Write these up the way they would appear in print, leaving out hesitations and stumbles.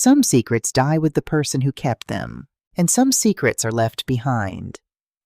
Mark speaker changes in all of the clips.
Speaker 1: Some secrets die with the person who kept them, and some secrets are left behind,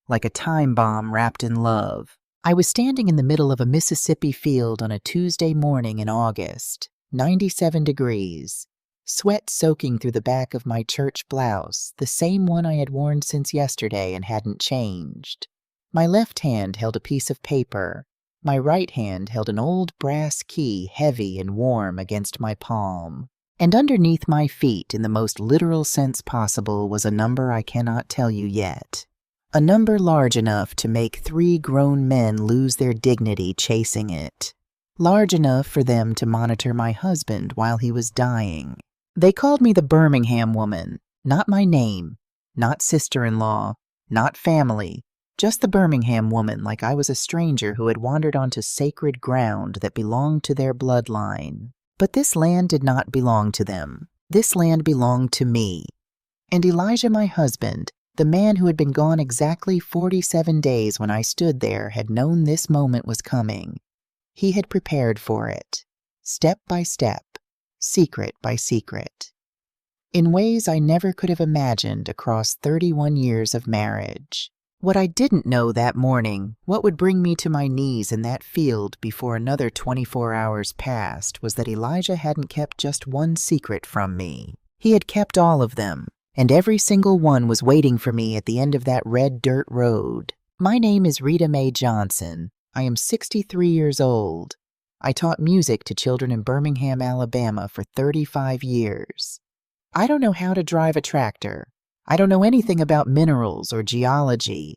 Speaker 1: like a time bomb wrapped in love. I was standing in the middle of a Mississippi field on a Tuesday morning in August, 97 degrees, sweat soaking through the back of my church blouse, the same one I had worn since yesterday and hadn't changed. My left hand held a piece of paper. My right hand held an old brass key, heavy and warm against my palm. And underneath my feet, in the most literal sense possible, was a number I cannot tell you yet. A number large enough to make 3 grown men lose their dignity chasing it. Large enough for them to monitor my husband while he was dying. They called me the Birmingham woman. Not my name, not sister-in-law, not family, just the Birmingham woman, like I was a stranger who had wandered onto sacred ground that belonged to their bloodline. But this land did not belong to them. This land belonged to me. And Elijah, my husband, the man who had been gone exactly 47 days when I stood there, had known this moment was coming. He had prepared for it, step by step, secret by secret, in ways I never could have imagined across 31 years of marriage. What I didn't know that morning, what would bring me to my knees in that field before another 24 hours passed, was that Elijah hadn't kept just one secret from me. He had kept all of them, and every single one was waiting for me at the end of that red dirt road. My name is Rita Mae Johnson. I am 63 years old. I taught music to children in Birmingham, Alabama for 35 years. I don't know how to drive a tractor. I don't know anything about minerals or geology.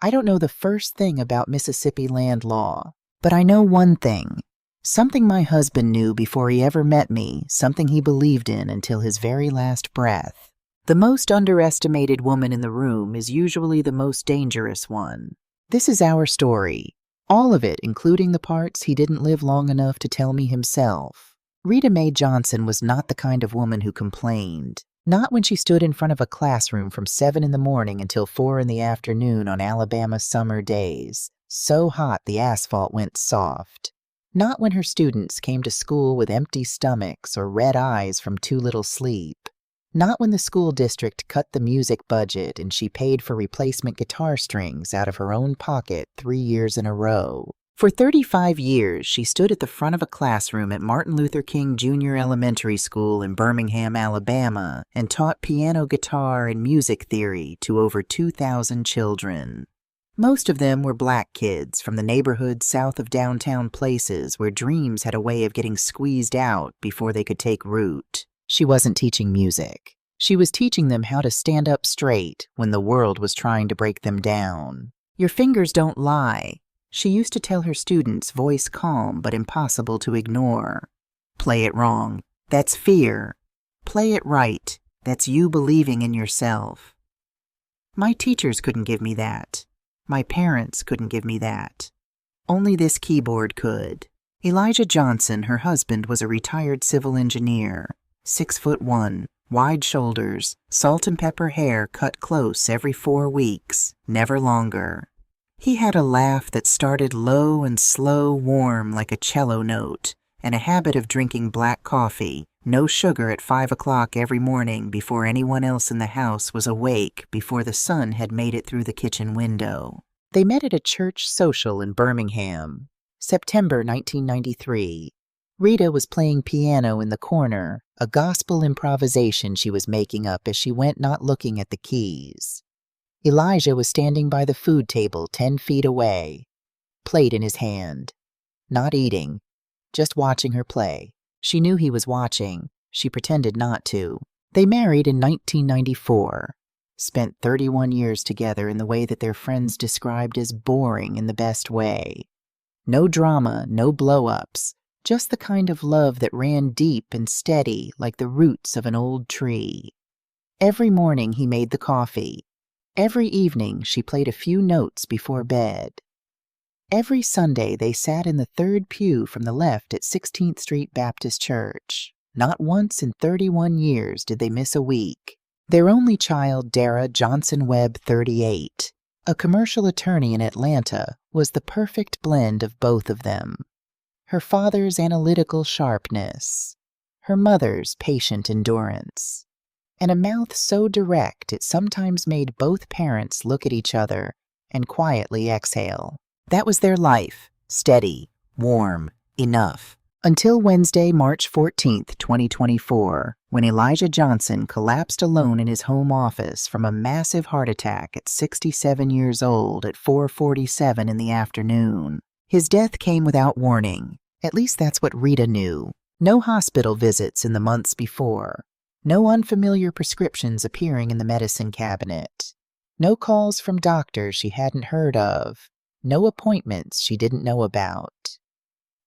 Speaker 1: I don't know the first thing about Mississippi land law. But I know one thing. Something my husband knew before he ever met me, something he believed in until his very last breath. The most underestimated woman in the room is usually the most dangerous one. This is our story. All of it, including the parts he didn't live long enough to tell me himself. Rita Mae Johnson was not the kind of woman who complained. Not when she stood in front of a classroom from 7 in the morning until 4 in the afternoon on Alabama summer days, so hot the asphalt went soft. Not when her students came to school with empty stomachs or red eyes from too little sleep. Not when the school district cut the music budget and she paid for replacement guitar strings out of her own pocket 3 years in a row. For 35 years, she stood at the front of a classroom at Martin Luther King Jr. Elementary School in Birmingham, Alabama, and taught piano, guitar, and music theory to over 2,000 children. Most of them were black kids from the neighborhoods south of downtown places where dreams had a way of getting squeezed out before they could take root. She wasn't teaching music. She was teaching them how to stand up straight when the world was trying to break them down. Your fingers don't lie. She used to tell her students, voice calm but impossible to ignore. Play it wrong. That's fear. Play it right. That's you believing in yourself. My teachers couldn't give me that. My parents couldn't give me that. Only this keyboard could. Elijah Johnson, her husband, was a retired civil engineer. 6'1", wide shoulders, salt and pepper hair cut close every 4 weeks, never longer. He had a laugh that started low and slow, warm like a cello note, and a habit of drinking black coffee, no sugar at 5 o'clock every morning before anyone else in the house was awake, before the sun had made it through the kitchen window. They met at a church social in Birmingham, September 1993. Rita was playing piano in the corner, a gospel improvisation she was making up as she went, not looking at the keys. Elijah was standing by the food table 10 feet away, plate in his hand. Not eating, just watching her play. She knew he was watching. She pretended not to. They married in 1994. Spent 31 years together in the way that their friends described as boring in the best way. No drama, no blow-ups, just the kind of love that ran deep and steady like the roots of an old tree. Every morning he made the coffee. Every evening she played a few notes before bed. Every Sunday they sat in the third pew from the left at 16th Street Baptist Church. Not once in 31 years did they miss a week. Their only child, Dara Johnson Webb, 38, a commercial attorney in Atlanta, was the perfect blend of both of them. Her father's analytical sharpness, her mother's patient endurance, and a mouth so direct it sometimes made both parents look at each other and quietly exhale. That was their life, steady, warm, enough. Until Wednesday, March 14th, 2024, when Elijah Johnson collapsed alone in his home office from a massive heart attack at 67 years old at 4:47 in the afternoon. His death came without warning. At least that's what Rita knew. No hospital visits in the months before. No unfamiliar prescriptions appearing in the medicine cabinet. No calls from doctors she hadn't heard of. No appointments she didn't know about.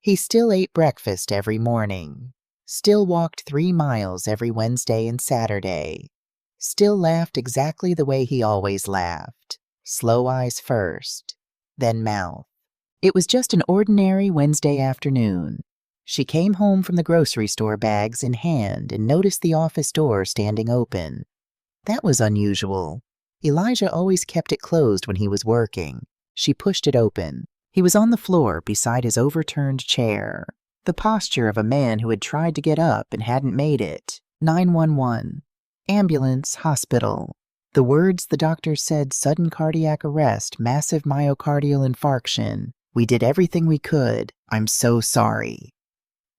Speaker 1: He still ate breakfast every morning, still walked 3 miles every Wednesday and Saturday, still laughed exactly the way he always laughed, slow eyes first, then mouth. It was just an ordinary Wednesday afternoon. She came home from the grocery store, bags in hand, and noticed the office door standing open. That was unusual. Elijah always kept it closed when he was working. She pushed it open. He was on the floor beside his overturned chair, the posture of a man who had tried to get up and hadn't made it. 911. Ambulance, hospital. The words the doctor said: sudden cardiac arrest, massive myocardial infarction. We did everything we could. I'm so sorry.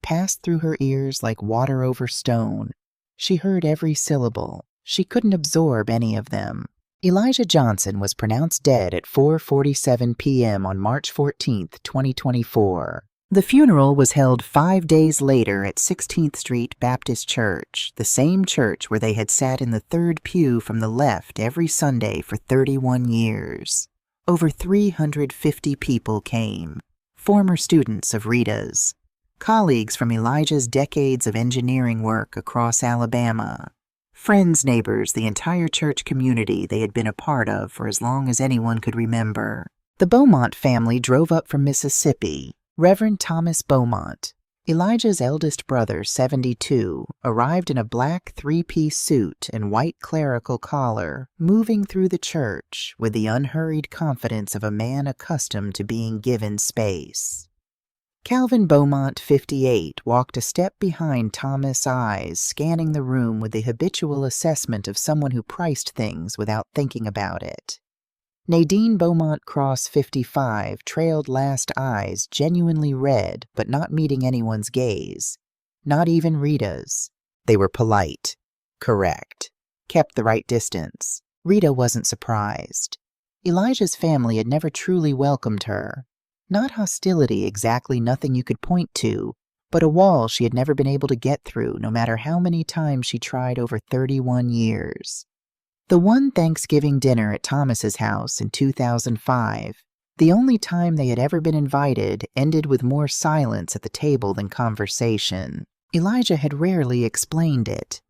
Speaker 1: Passed through her ears like water over stone. She heard every syllable. She couldn't absorb any of them. Elijah Johnson was pronounced dead at 4:47 p.m. on March 14, 2024. The funeral was held 5 days later at 16th Street Baptist Church, the same church where they had sat in the third pew from the left every Sunday for 31 years. Over 350 people came, former students of Rita's, colleagues from Elijah's decades of engineering work across Alabama, friends, neighbors, the entire church community they had been a part of for as long as anyone could remember. The Beaumont family drove up from Mississippi. Reverend Thomas Beaumont, Elijah's eldest brother, 72, arrived in a black 3-piece suit and white clerical collar, moving through the church with the unhurried confidence of a man accustomed to being given space. Calvin Beaumont, 58, walked a step behind Thomas' eyes, scanning the room with the habitual assessment of someone who priced things without thinking about it. Nadine Beaumont Cross, 55, trailed last, eyes genuinely red but not meeting anyone's gaze, not even Rita's. They were polite, correct, kept the right distance. Rita wasn't surprised. Elijah's family had never truly welcomed her. Not hostility exactly, nothing you could point to, but a wall she had never been able to get through, no matter how many times she tried over 31 years. The one Thanksgiving dinner at Thomas's house in 2005, the only time they had ever been invited, ended with more silence at the table than conversation. Elijah had rarely explained it.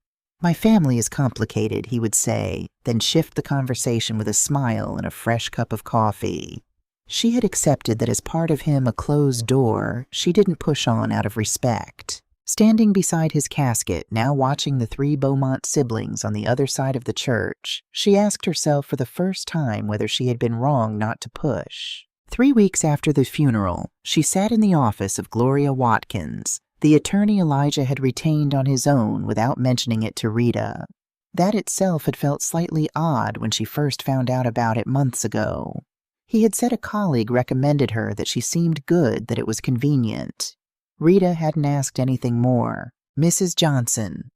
Speaker 1: "My family is complicated," he would say, then shift the conversation with a smile and a fresh cup of coffee. She had accepted that as part of him a closed door she didn't push on out of respect. Standing beside his casket, now watching the 3 Beaumont siblings on the other side of the church, she asked herself for the first time whether she had been wrong not to push. 3 weeks after the funeral, she sat in the office of Gloria Watkins, the attorney Elijah had retained on his own without mentioning it to Rita. That itself had felt slightly odd when she first found out about it months ago. He had said a colleague recommended her, that she seemed good, that it was convenient. Rita hadn't asked anything more. Mrs. Johnson.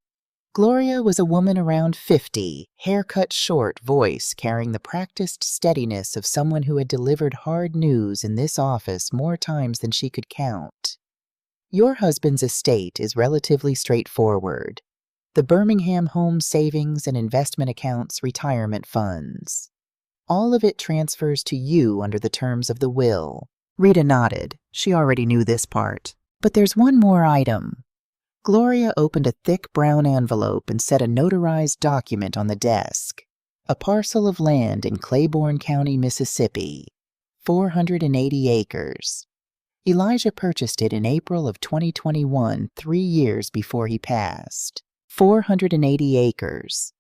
Speaker 1: Gloria was a woman around 50, hair cut short, voice carrying the practiced steadiness of someone who had delivered hard news in this office more times than she could count. Your husband's estate is relatively straightforward. The Birmingham Home Savings and Investment Accounts retirement funds. All of it transfers to you under the terms of the will. Rita nodded. She already knew this part. But there's one more item. Gloria opened a thick brown envelope and set a notarized document on the desk. A parcel of land in Claiborne County, Mississippi. 480 acres. Elijah purchased it in April of 2021, 3 years before he passed. 480 acres.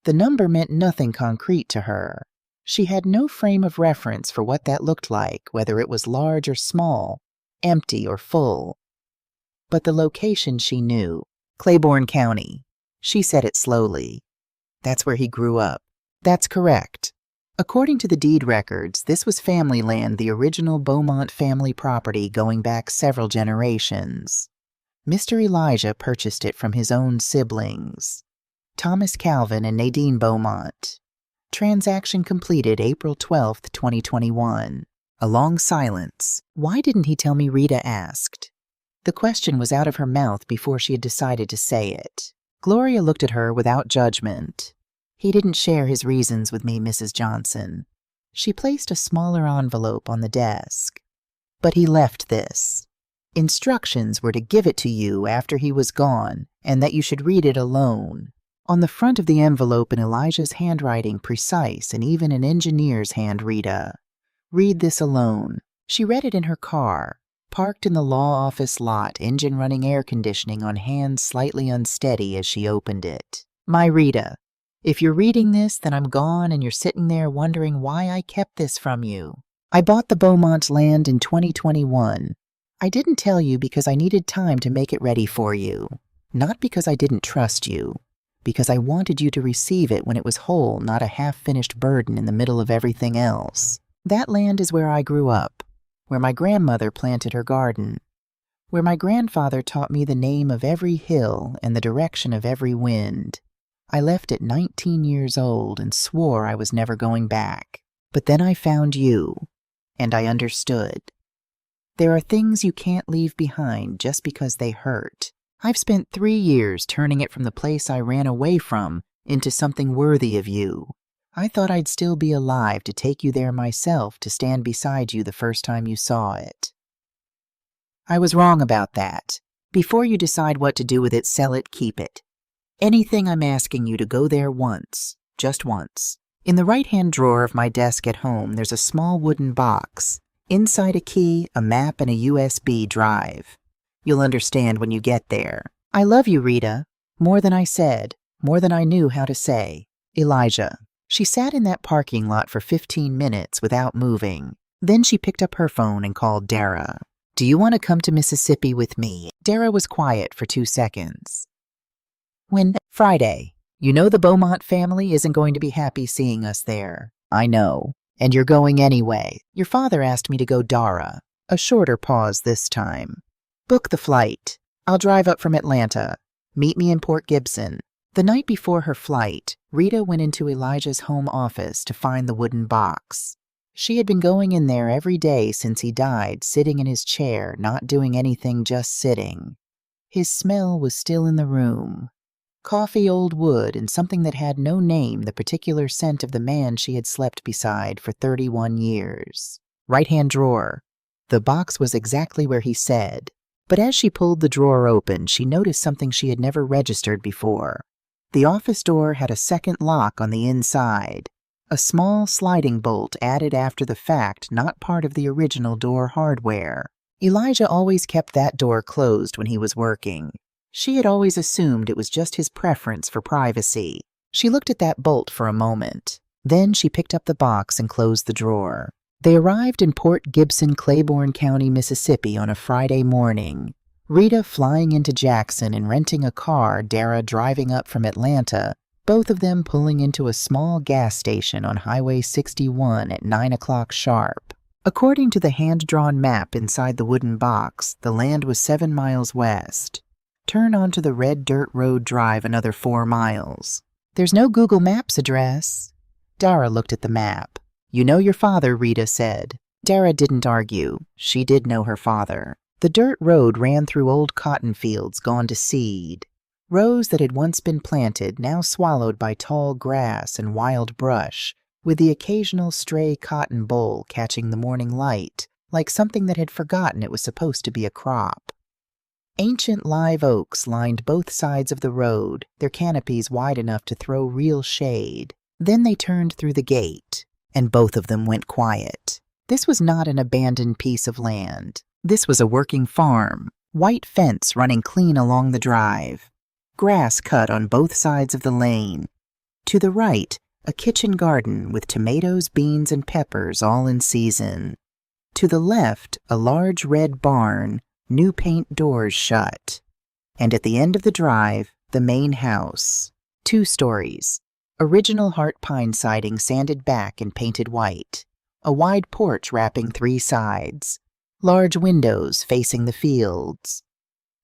Speaker 1: The number meant nothing concrete to her. She had no frame of reference for what that looked like, whether it was large or small, empty or full. But the location she knew. Claiborne County. She said it slowly. That's where he grew up. That's correct. According to the deed records, this was family land, the original Beaumont family property going back several generations. Mr. Elijah purchased it from his own siblings, Thomas Calvin and Nadine Beaumont. Transaction completed April 12th, 2021. A long silence. Why didn't he tell me? Rita asked. The question was out of her mouth before she had decided to say it. Gloria looked at her without judgment. He didn't share his reasons with me, Mrs. Johnson. She placed a smaller envelope on the desk. But he left this. Instructions were to give it to you after he was gone, and that you should read it alone. On the front of the envelope in Elijah's handwriting, precise and even an engineer's hand, Rita. Read this alone. She read it in her car, parked in the law office lot, engine running, air conditioning on, hands slightly unsteady as she opened it. My Rita, if you're reading this, then I'm gone and you're sitting there wondering why I kept this from you. I bought the Beaumont land in 2021. I didn't tell you because I needed time to make it ready for you. Not because I didn't trust you. Because I wanted you to receive it when it was whole, not a half-finished burden in the middle of everything else. That land is where I grew up, where my grandmother planted her garden, where my grandfather taught me the name of every hill and the direction of every wind. I left at 19 years old and swore I was never going back. But then I found you, and I understood. There are things you can't leave behind just because they hurt. I've spent 3 years turning it from the place I ran away from into something worthy of you. I thought I'd still be alive to take you there myself, to stand beside you the first time you saw it. I was wrong about that. Before you decide what to do with it, sell it, keep it. Anything, I'm asking you to go there once, just once. In the right-hand drawer of my desk at home, there's a small wooden box. Inside a key, a map, and a USB drive. You'll understand when you get there. I love you, Rita. More than I said, more than I knew how to say. Elijah. She sat in that parking lot for 15 minutes without moving. Then she picked up her phone and called Dara. Do you want to come to Mississippi with me? Dara was quiet for 2 seconds. When? Friday. You know the Beaumont family isn't going to be happy seeing us there. I know. And you're going anyway. Your father asked me to go, Dara. A shorter pause this time. Book the flight. I'll drive up from Atlanta. Meet me in Port Gibson. The night before her flight, Rita went into Elijah's home office to find the wooden box. She had been going in there every day since he died, sitting in his chair, not doing anything, just sitting. His smell was still in the room. Coffee, old wood, and something that had no name, the particular scent of the man she had slept beside for 31 years. Right-hand drawer. The box was exactly where he said. But as she pulled the drawer open, she noticed something she had never registered before. The office door had a second lock on the inside. A small sliding bolt added after the fact, not part of the original door hardware. Elijah always kept that door closed when he was working. She had always assumed it was just his preference for privacy. She looked at that bolt for a moment. Then she picked up the box and closed the drawer. They arrived in Port Gibson, Claiborne County, Mississippi on a Friday morning. Rita flying into Jackson and renting a car, Dara driving up from Atlanta, both of them pulling into a small gas station on Highway 61 at 9 o'clock sharp. According to the hand-drawn map inside the wooden box, the land was 7 miles west. Turn onto the red dirt road, drive another 4 miles. There's no Google Maps address. Dara looked at the map. You know your father, Rita said. Dara didn't argue. She did know her father. The dirt road ran through old cotton fields gone to seed. Rows that had once been planted, now swallowed by tall grass and wild brush, with the occasional stray cotton boll catching the morning light, like something that had forgotten it was supposed to be a crop. Ancient live oaks lined both sides of the road, their canopies wide enough to throw real shade. Then they turned through the gate, and both of them went quiet. This was not an abandoned piece of land. This was a working farm, white fence running clean along the drive, grass cut on both sides of the lane. To the right, a kitchen garden with tomatoes, beans, and peppers all in season. To the left, a large red barn, new paint doors shut. And at the end of the drive, the main house. 2 stories. Original Heart Pine siding sanded back and painted white. A wide porch wrapping 3 sides. Large windows facing the fields.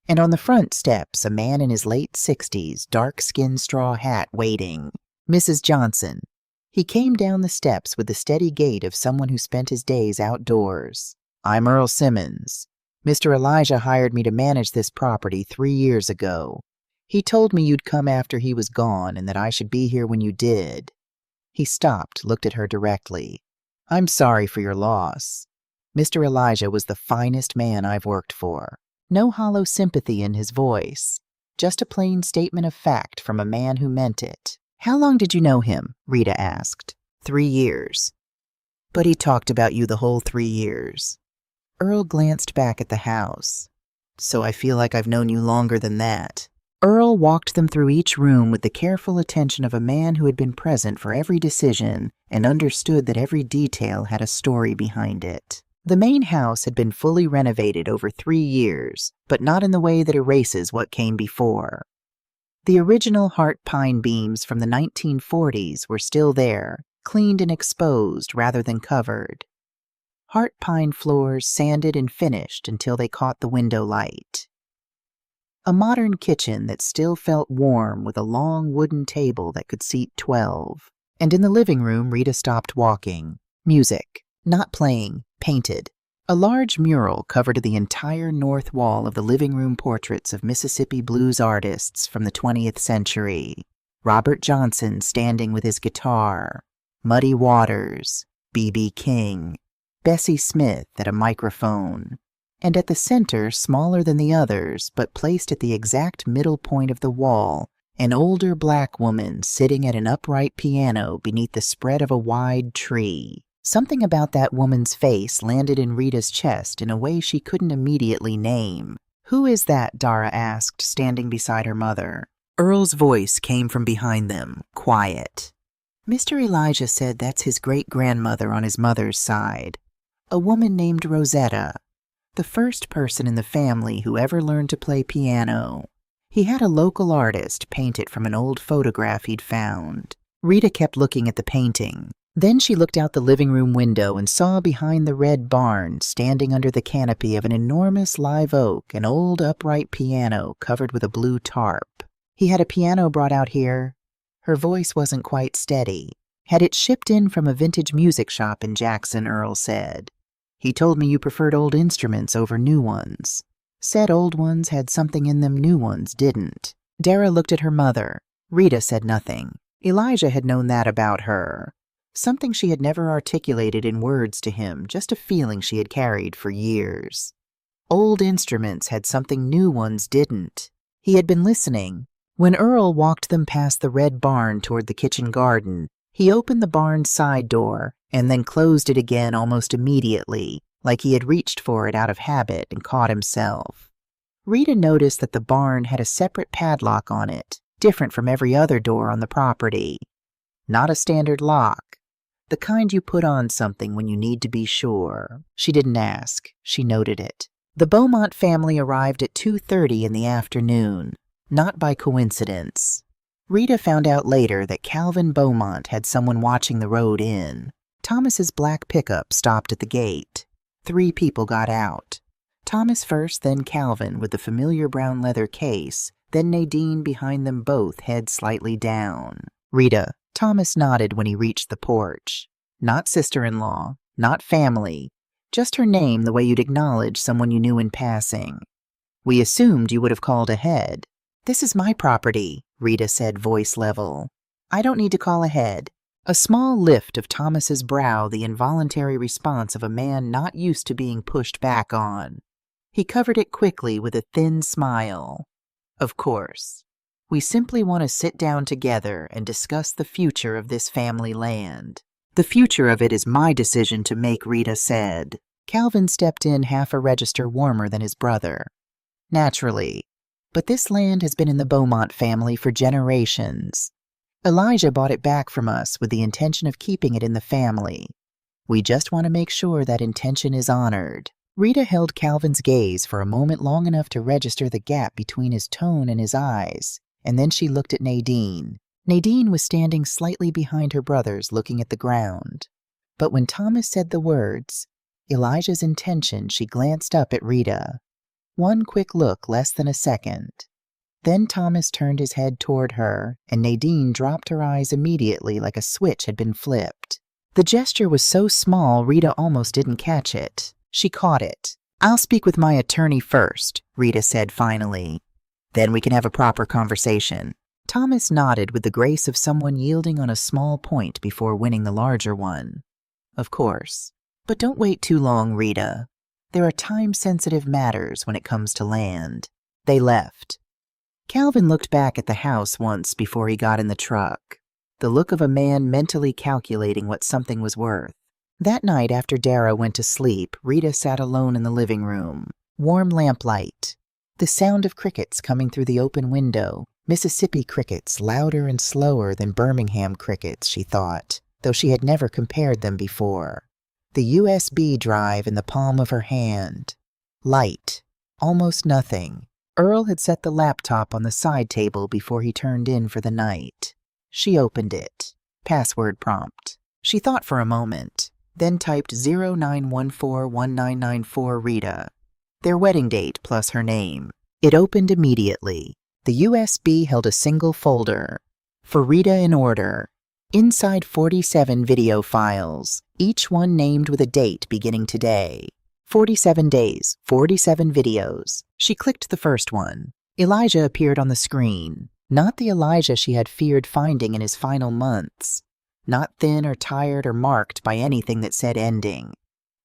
Speaker 1: And on the front steps, a man in his late 60s, dark-skinned straw hat waiting. Mrs. Johnson. He came down the steps with the steady gait of someone who spent his days outdoors. I'm Earl Simmons. Mr. Elijah hired me to manage this property 3 years ago. He told me you'd come after he was gone and that I should be here when you did. He stopped, looked at her directly. I'm sorry for your loss. Mr. Elijah was the finest man I've worked for. No hollow sympathy in his voice. Just a plain statement of fact from a man who meant it. How long did you know him? Rita asked. 3 years. But he talked about you the whole 3 years. Earl glanced back at the house. So I feel like I've known you longer than that. Earl walked them through each room with the careful attention of a man who had been present for every decision and understood that every detail had a story behind it. The main house had been fully renovated over 3 years, but not in the way that erases what came before. The original Heart Pine beams from the 1940s were still there, cleaned and exposed rather than covered. Heart Pine floors sanded and finished until they caught the window light. A modern kitchen that still felt warm with a long wooden table that could seat 12. And in the living room, Rita stopped walking. Music. Not playing. Painted. A large mural covered the entire north wall of the living room portraits of Mississippi blues artists from the 20th century. Robert Johnson standing with his guitar. Muddy Waters. B.B. King. Bessie Smith at a microphone. And at the center, smaller than the others, but placed at the exact middle point of the wall, an older black woman sitting at an upright piano beneath the spread of a wide tree. Something about that woman's face landed in Rita's chest in a way she couldn't immediately name. Who is that? Dara asked, standing beside her mother. Earl's voice came from behind them, quiet. Mr. Elijah said that's his great-grandmother on his mother's side. A woman named Rosetta. The first person in the family who ever learned to play piano. He had a local artist paint it from an old photograph he'd found. Rita kept looking at the painting. Then she looked out the living room window and saw behind the red barn, standing under the canopy of an enormous live oak, an old upright piano covered with a blue tarp. He had a piano brought out here. Her voice wasn't quite steady. Had it shipped in from a vintage music shop in Jackson, Earl said. He told me you preferred old instruments over new ones. Said old ones had something in them new ones didn't. Dara looked at her mother. Rita said nothing. Elijah had known that about her. Something she had never articulated in words to him, just a feeling she had carried for years. Old instruments had something new ones didn't. He had been listening. When Earl walked them past the red barn toward the kitchen garden, he opened the barn's side door and then closed it again almost immediately, like he had reached for it out of habit and caught himself. Rita noticed that the barn had a separate padlock on it, different from every other door on the property. Not a standard lock, the kind you put on something when you need to be sure. She didn't ask, she noted it. The Beaumont family arrived at 2:30 in the afternoon, not by coincidence. Rita found out later that Calvin Beaumont had someone watching the road in. Thomas's black pickup stopped at the gate. 3 people got out. Thomas first, then Calvin with the familiar brown leather case, then Nadine behind them both, head slightly down. Rita. Thomas nodded when he reached the porch. Not sister-in-law, not family, just her name the way you'd acknowledge someone you knew in passing. We assumed you would have called ahead. This is my property, Rita said, voice level. I don't need to call ahead. A small lift of Thomas's brow, the involuntary response of a man not used to being pushed back on. He covered it quickly with a thin smile. Of course. We simply want to sit down together and discuss the future of this family land. The future of it is my decision to make, Rita said. Calvin stepped in half a register warmer than his brother. Naturally. But this land has been in the Beaumont family for generations. Elijah bought it back from us with the intention of keeping it in the family. We just want to make sure that intention is honored. Rita held Calvin's gaze for a moment long enough to register the gap between his tone and his eyes, and then she looked at Nadine. Nadine was standing slightly behind her brothers, looking at the ground. But when Thomas said the words, Elijah's intention, she glanced up at Rita. One quick look, less than a second. Then Thomas turned his head toward her, and Nadine dropped her eyes immediately like a switch had been flipped. The gesture was so small Rita almost didn't catch it. She caught it. "I'll speak with my attorney first," Rita said finally. "Then we can have a proper conversation." Thomas nodded with the grace of someone yielding on a small point before winning the larger one. "Of course. But don't wait too long, Rita. There are time-sensitive matters when it comes to land." They left. Calvin looked back at the house once before he got in the truck, the look of a man mentally calculating what something was worth. That night after Dara went to sleep, Rita sat alone in the living room. Warm lamplight. The sound of crickets coming through the open window. Mississippi crickets, louder and slower than Birmingham crickets, she thought, though she had never compared them before. The USB drive in the palm of her hand. Light. Almost nothing. Earl had set the laptop on the side table before he turned in for the night. She opened it. Password prompt. She thought for a moment, then typed 09141994 Rita. Their wedding date plus her name. It opened immediately. The USB held a single folder. For Rita in order. Inside 47 video files, each one named with a date beginning today. 47 days, 47 videos. She clicked the first one. Elijah appeared on the screen. Not the Elijah she had feared finding in his final months. Not thin or tired or marked by anything that said ending.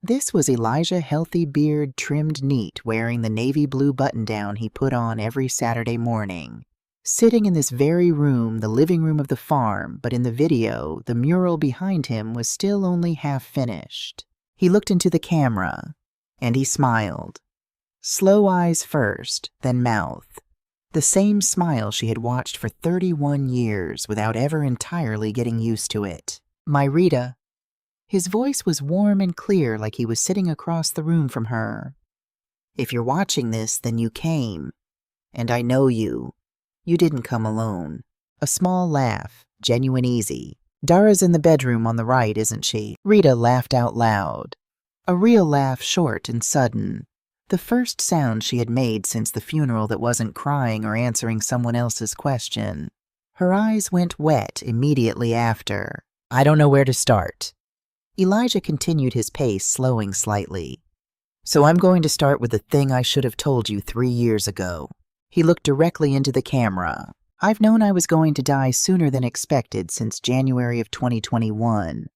Speaker 1: This was Elijah, healthy beard, trimmed neat, wearing the navy blue button-down he put on every Saturday morning. Sitting in this very room, the living room of the farm, but in the video, the mural behind him was still only half finished. He looked into the camera, and he smiled. Slow eyes first, then mouth. The same smile she had watched for 31 years without ever entirely getting used to it. "My Rita." His voice was warm and clear, like he was sitting across the room from her. "If you're watching this, then you came. And I know you. You didn't come alone." A small laugh, genuine easy. "Dara's in the bedroom on the right, isn't she?" Rita laughed out loud. A real laugh, short and sudden. The first sound she had made since the funeral that wasn't crying or answering someone else's question. Her eyes went wet immediately after. "I don't know where to start." Elijah continued his pace, slowing slightly. "So I'm going to start with the thing I should have told you 3 years ago." He looked directly into the camera. "I've known I was going to die sooner than expected since January of 2021.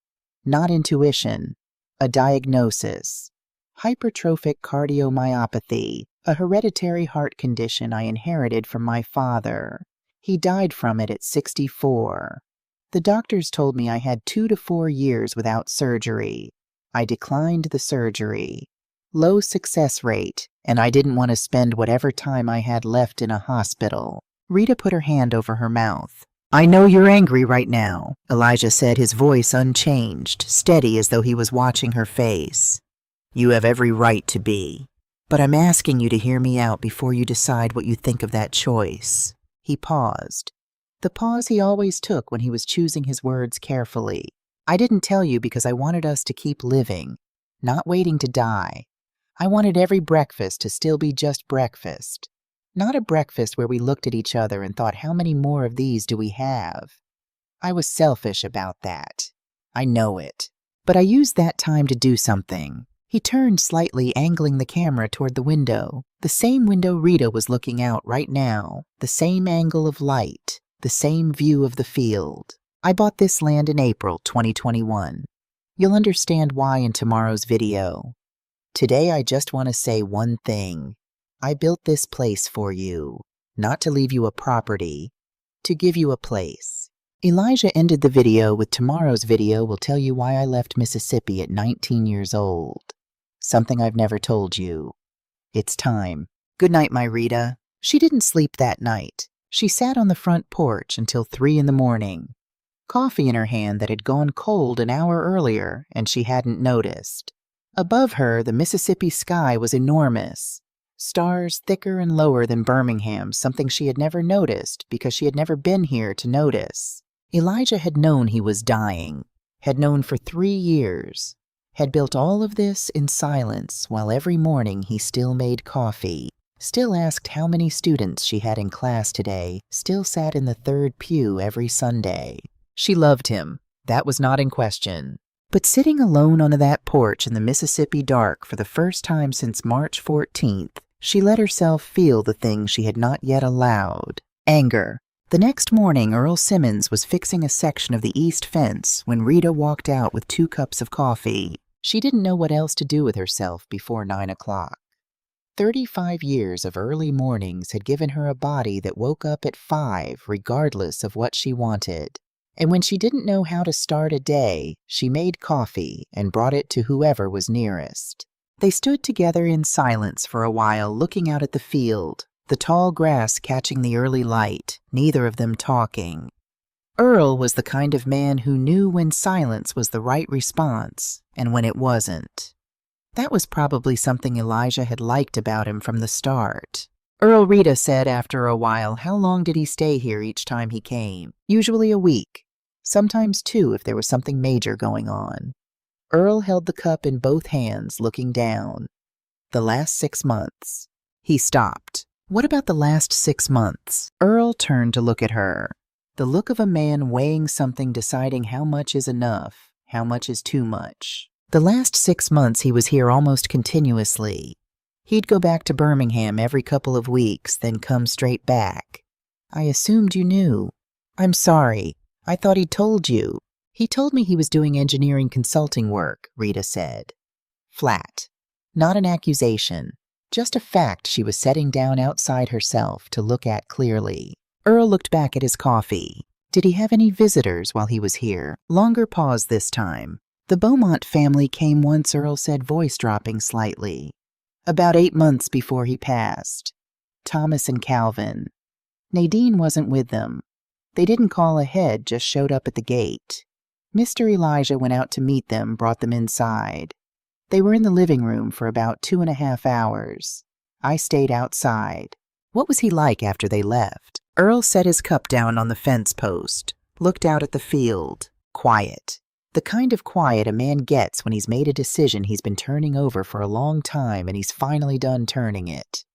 Speaker 1: Not intuition, a diagnosis. Hypertrophic cardiomyopathy, a hereditary heart condition I inherited from my father. He died from it at 64. The doctors told me I had 2 to 4 years without surgery. I declined the surgery. Low success rate, and I didn't want to spend whatever time I had left in a hospital." Rita put her hand over her mouth. "I know you're angry right now," Elijah said, his voice unchanged, steady as though he was watching her face. "You have every right to be. But I'm asking you to hear me out before you decide what you think of that choice." He paused. The pause he always took when he was choosing his words carefully. "I didn't tell you because I wanted us to keep living, not waiting to die. I wanted every breakfast to still be just breakfast. Not a breakfast where we looked at each other and thought, how many more of these do we have? I was selfish about that. I know it. But I used that time to do something." He turned slightly, angling the camera toward the window. The same window Rita was looking out right now. The same angle of light. The same view of the field. "I bought this land in April 2021. You'll understand why in tomorrow's video. Today I just want to say one thing. I built this place for you, not to leave you a property, to give you a place." Elijah ended the video with "Tomorrow's video will tell you why I left Mississippi at 19 years old. Something I've never told you. It's time. Good night, my Rita." She didn't sleep that night. She sat on the front porch until 3 in the morning. Coffee in her hand that had gone cold an hour earlier, and she hadn't noticed. Above her, the Mississippi sky was enormous. Stars thicker and lower than Birmingham, something she had never noticed because she had never been here to notice. Elijah had known he was dying, had known for 3 years, had built all of this in silence while every morning he still made coffee, still asked how many students she had in class today, still sat in the 3rd pew every Sunday. She loved him. That was not in question. But sitting alone on that porch in the Mississippi dark for the first time since March 14th, she let herself feel the things she had not yet allowed. Anger. The next morning, Earl Simmons was fixing a section of the east fence when Rita walked out with 2 cups of coffee. She didn't know what else to do with herself before 9 o'clock. 35 years of early mornings had given her a body that woke up at 5 regardless of what she wanted. And when she didn't know how to start a day, she made coffee and brought it to whoever was nearest. They stood together in silence for a while, looking out at the field, the tall grass catching the early light, neither of them talking. Earl was the kind of man who knew when silence was the right response and when it wasn't. That was probably something Elijah had liked about him from the start. Earl, Rita said after a while, how long did he stay here each time he came? Usually a week. Sometimes 2 if there was something major going on. Earl held the cup in both hands, looking down. The last 6 months. He stopped. What about the last 6 months? Earl turned to look at her. The look of a man weighing something, deciding how much is enough, how much is too much. The last 6 months he was here almost continuously. He'd go back to Birmingham every couple of weeks, then come straight back. I assumed you knew. I'm sorry. I thought he'd told you. He told me he was doing engineering consulting work, Rita said. Flat. Not an accusation. Just a fact she was setting down outside herself to look at clearly. Earl looked back at his coffee. Did he have any visitors while he was here? Longer pause this time. The Beaumont family came once, Earl said, voice dropping slightly. About 8 months before he passed. Thomas and Calvin. Nadine wasn't with them. They didn't call ahead, just showed up at the gate. Mr. Elijah went out to meet them, brought them inside. They were in the living room for about 2.5 hours. I stayed outside. What was he like after they left? Earl set his cup down on the fence post, looked out at the field. Quiet. The kind of quiet a man gets when he's made a decision he's been turning over for a long time and he's finally done turning it.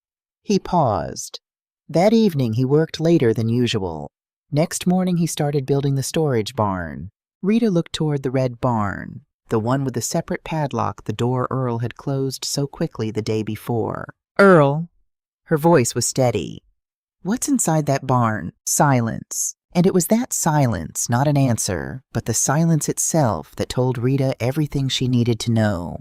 Speaker 1: He paused. That evening he worked later than usual. Next morning he started building the storage barn. Rita looked toward the red barn, the one with the separate padlock, the door Earl had closed so quickly the day before. Earl. Her voice was steady. What's inside that barn? Silence. And it was that silence, not an answer, but the silence itself that told Rita everything she needed to know.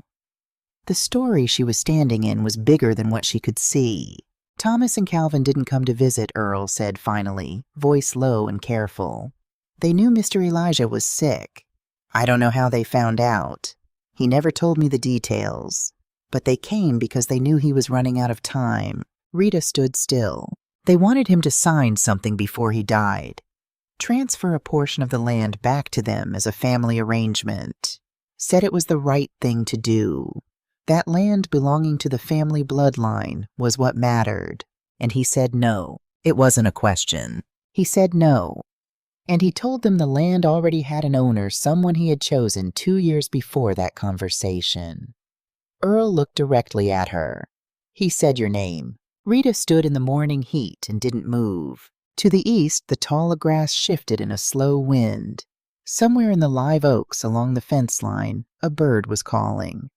Speaker 1: The story she was standing in was bigger than what she could see. Thomas and Calvin didn't come to visit, Earl said finally, voice low and careful. They knew Mr. Elijah was sick. I don't know how they found out. He never told me the details. But they came because they knew he was running out of time. Rita stood still. They wanted him to sign something before he died. Transfer a portion of the land back to them as a family arrangement. Said it was the right thing to do. That land belonging to the family bloodline was what mattered. And he said no. It wasn't a question. He said no. And he told them the land already had an owner, someone he had chosen 2 years before that conversation. Earl looked directly at her. He said your name. Rita stood in the morning heat and didn't move. To the east, the tall grass shifted in a slow wind. Somewhere in the live oaks along the fence line, a bird was calling.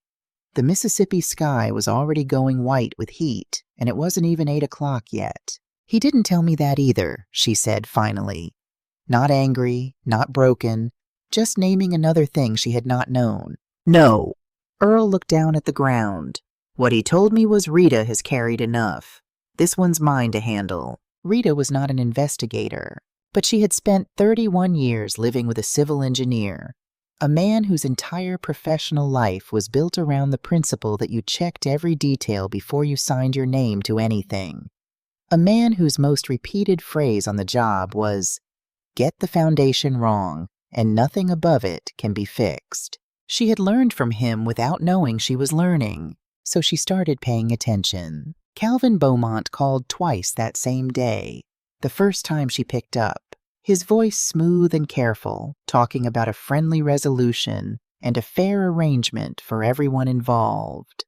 Speaker 1: The Mississippi sky was already going white with heat, and it wasn't even 8 o'clock yet. He didn't tell me that either, she said finally. Not angry, not broken, just naming another thing she had not known. No. Earl looked down at the ground. What he told me was Rita has carried enough. This one's mine to handle. Rita was not an investigator, but she had spent 31 years living with a civil engineer, a man whose entire professional life was built around the principle that you checked every detail before you signed your name to anything. A man whose most repeated phrase on the job was, "Get the foundation wrong, and nothing above it can be fixed." She had learned from him without knowing she was learning, so she started paying attention. Calvin Beaumont called twice that same day. The first time she picked up, his voice smooth and careful, talking about a friendly resolution and a fair arrangement for everyone involved.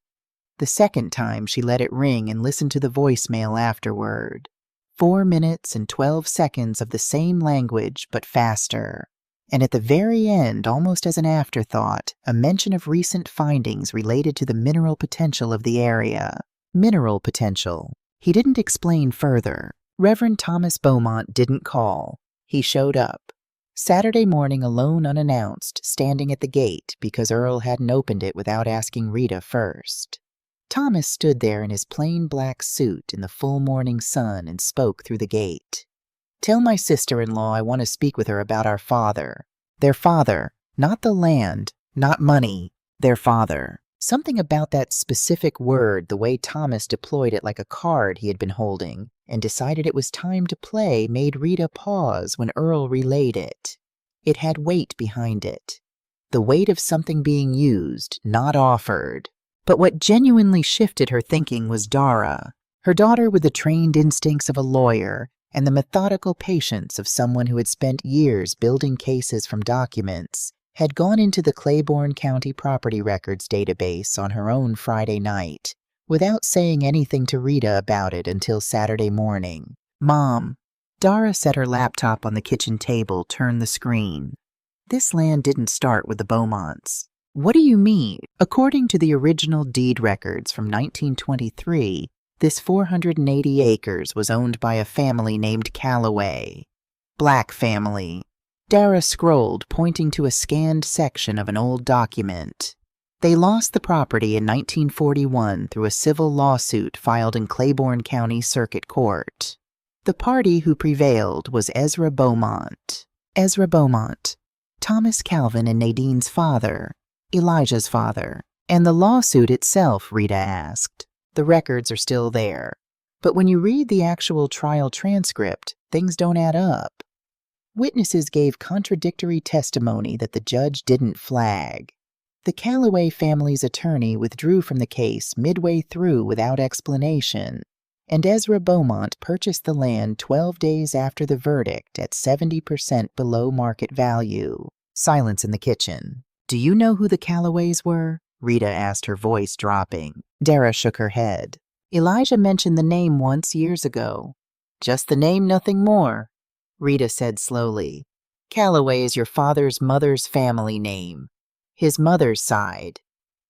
Speaker 1: The second time she let it ring and listened to the voicemail afterward. 4 minutes and 12 seconds of the same language, but faster. And at the very end, almost as an afterthought, a mention of recent findings related to the mineral potential of the area. Mineral potential. He didn't explain further. Reverend Thomas Beaumont didn't call. He showed up. Saturday morning alone unannounced, standing at the gate because Earl hadn't opened it without asking Rita first. Thomas stood there in his plain black suit in the full morning sun and spoke through the gate. "Tell my sister-in-law I want to speak with her about our father. Their father, not the land, not money, their father." Something about that specific word, the way Thomas deployed it like a card he had been holding, and decided it was time to play, made Rita pause when Earl relayed it. It had weight behind it. The weight of something being used, not offered. But what genuinely shifted her thinking was Dara, her daughter with the trained instincts of a lawyer and the methodical patience of someone who had spent years building cases from documents, had gone into the Claiborne County Property Records database on her own Friday night, without saying anything to Rita about it until Saturday morning. "Mom." Dara set her laptop on the kitchen table, turned the screen. "This land didn't start with the Beaumonts." "What do you mean?" "According to the original deed records from 1923, this 480 acres was owned by a family named Calloway. Black family." Dara scrolled, pointing to a scanned section of an old document. "They lost the property in 1941 through a civil lawsuit filed in Claiborne County Circuit Court. The party who prevailed was Ezra Beaumont." Ezra Beaumont. Thomas Calvin and Nadine's father. Elijah's father. "And the lawsuit itself?" Rita asked. "The records are still there. But when you read the actual trial transcript, things don't add up. Witnesses gave contradictory testimony that the judge didn't flag. The Calloway family's attorney withdrew from the case midway through without explanation, and Ezra Beaumont purchased the land 12 days after the verdict at 70% below market value." Silence in the kitchen. "Do you know who the Calloways were?" Rita asked, her voice dropping. Dara shook her head. "Elijah mentioned the name once years ago." "Just the name, nothing more," Rita said slowly. "Calloway is your father's mother's family name. His mother's side.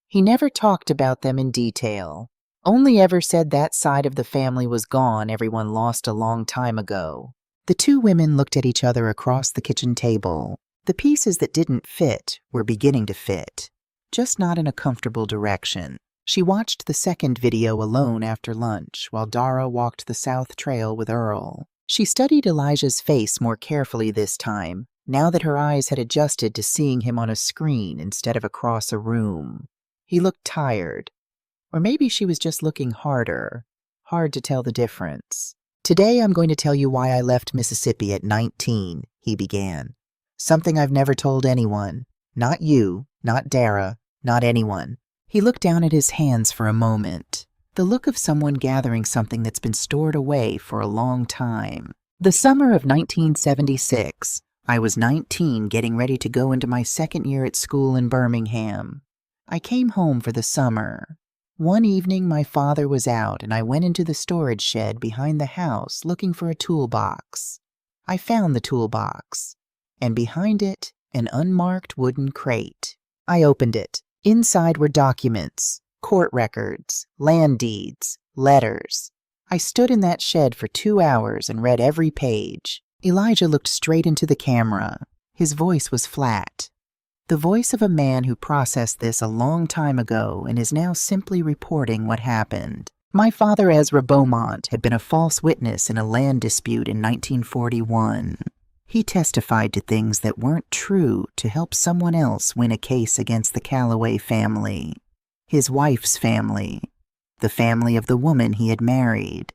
Speaker 1: He never talked about them in detail. Only ever said that side of the family was gone, everyone lost a long time ago." The two women looked at each other across the kitchen table. The pieces that didn't fit were beginning to fit, just not in a comfortable direction. She watched the second video alone after lunch while Dara walked the South Trail with Earl. She studied Elijah's face more carefully this time, now that her eyes had adjusted to seeing him on a screen instead of across a room. He looked tired. Or maybe she was just looking harder. Hard to tell the difference. "Today I'm going to tell you why I left Mississippi at 19, he began. "Something I've never told anyone. Not you, not Dara, not anyone." He looked down at his hands for a moment. The look of someone gathering something that's been stored away for a long time. "The summer of 1976. I was 19, getting ready to go into my second year at school in Birmingham. I came home for the summer. One evening my father was out and I went into the storage shed behind the house looking for a toolbox. I found the toolbox, and behind it, an unmarked wooden crate. I opened it. Inside were documents, court records, land deeds, letters. I stood in that shed for 2 hours and read every page." Elijah looked straight into the camera. His voice was flat. The voice of a man who processed this a long time ago and is now simply reporting what happened. "My father, Ezra Beaumont, had been a false witness in a land dispute in 1941. He testified to things that weren't true to help someone else win a case against the Calloway family, his wife's family, the family of the woman he had married.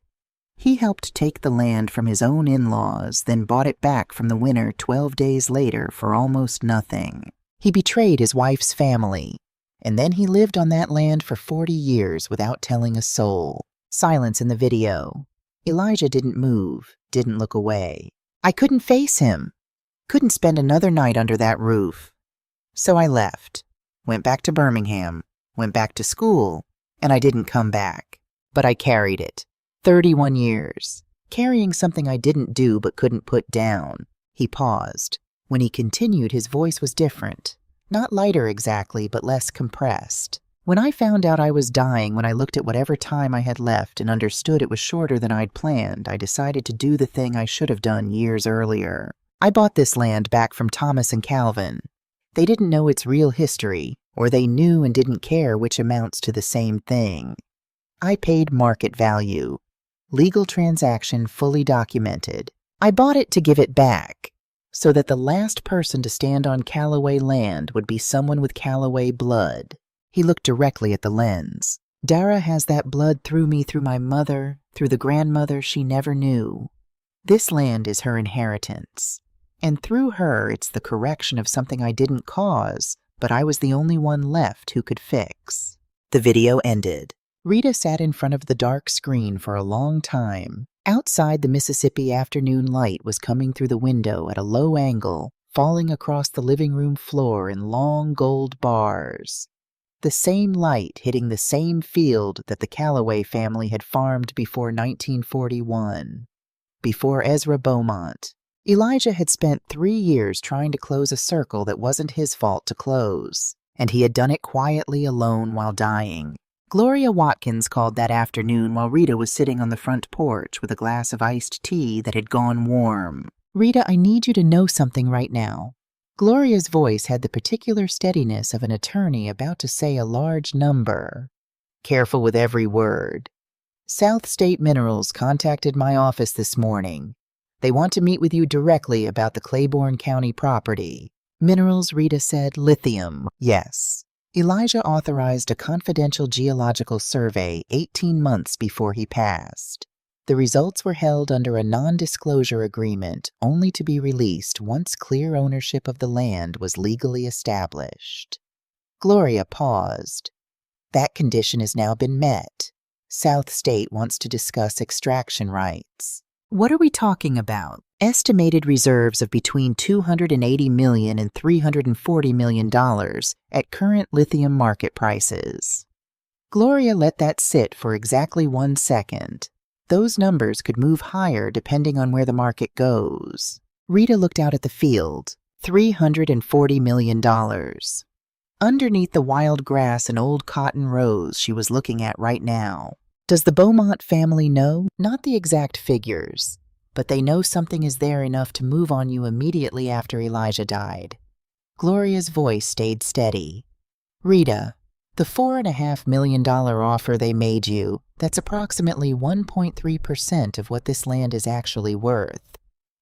Speaker 1: He helped take the land from his own in-laws, then bought it back from the winner 12 days later for almost nothing. He betrayed his wife's family, and then he lived on that land for 40 years without telling a soul. Silence in the video. Elijah didn't move, didn't look away. I couldn't face him. Couldn't spend another night under that roof. So I left. Went back to Birmingham. Went back to school. And I didn't come back. But I carried it. 31 years. Carrying something I didn't do but couldn't put down. He paused. When he continued, his voice was different. Not lighter exactly, but less compressed. When I found out I was dying, when I looked at whatever time I had left and understood it was shorter than I'd planned, I decided to do the thing I should have done years earlier. I bought this land back from Thomas and Calvin. They didn't know its real history, or they knew and didn't care, which amounts to the same thing. I paid market value. Legal transaction fully documented. I bought it to give it back, so that the last person to stand on Callaway land would be someone with Callaway blood. He looked directly at the lens. Dara has that blood through me, through my mother, through the grandmother she never knew. This land is her inheritance. And through her, it's the correction of something I didn't cause, but I was the only one left who could fix. The video ended. Rita sat in front of the dark screen for a long time. Outside, the Mississippi afternoon light was coming through the window at a low angle, falling across the living room floor in long gold bars. The same light hitting the same field that the Callaway family had farmed before 1941. Before Ezra Beaumont. Elijah had spent 3 years trying to close a circle that wasn't his fault to close, and he had done it quietly alone while dying. Gloria Watkins called that afternoon while Rita was sitting on the front porch with a glass of iced tea that had gone warm. "Rita, I need you to know something right now." Gloria's voice had the particular steadiness of an attorney about to say a large number. Careful with every word. South State Minerals contacted my office this morning. They want to meet with you directly about the Claiborne County property. Minerals, Rita said. Lithium. Yes. Elijah authorized a confidential geological survey 18 months before he passed. The results were held under a non-disclosure agreement only to be released once clear ownership of the land was legally established. Gloria paused. That condition has now been met. South State wants to discuss extraction rights. What are we talking about? Estimated reserves of between $280 million and $340 million at current lithium market prices. Gloria let that sit for exactly 1 second. Those numbers could move higher depending on where the market goes. Rita looked out at the field. $340 million. Underneath the wild grass and old cotton rows she was looking at right now. Does the Beaumont family know? Not the exact figures, but they know something is there enough to move on you immediately after Elijah died. Gloria's voice stayed steady. Rita, the $4.5 million offer they made you, that's approximately 1.3% of what this land is actually worth.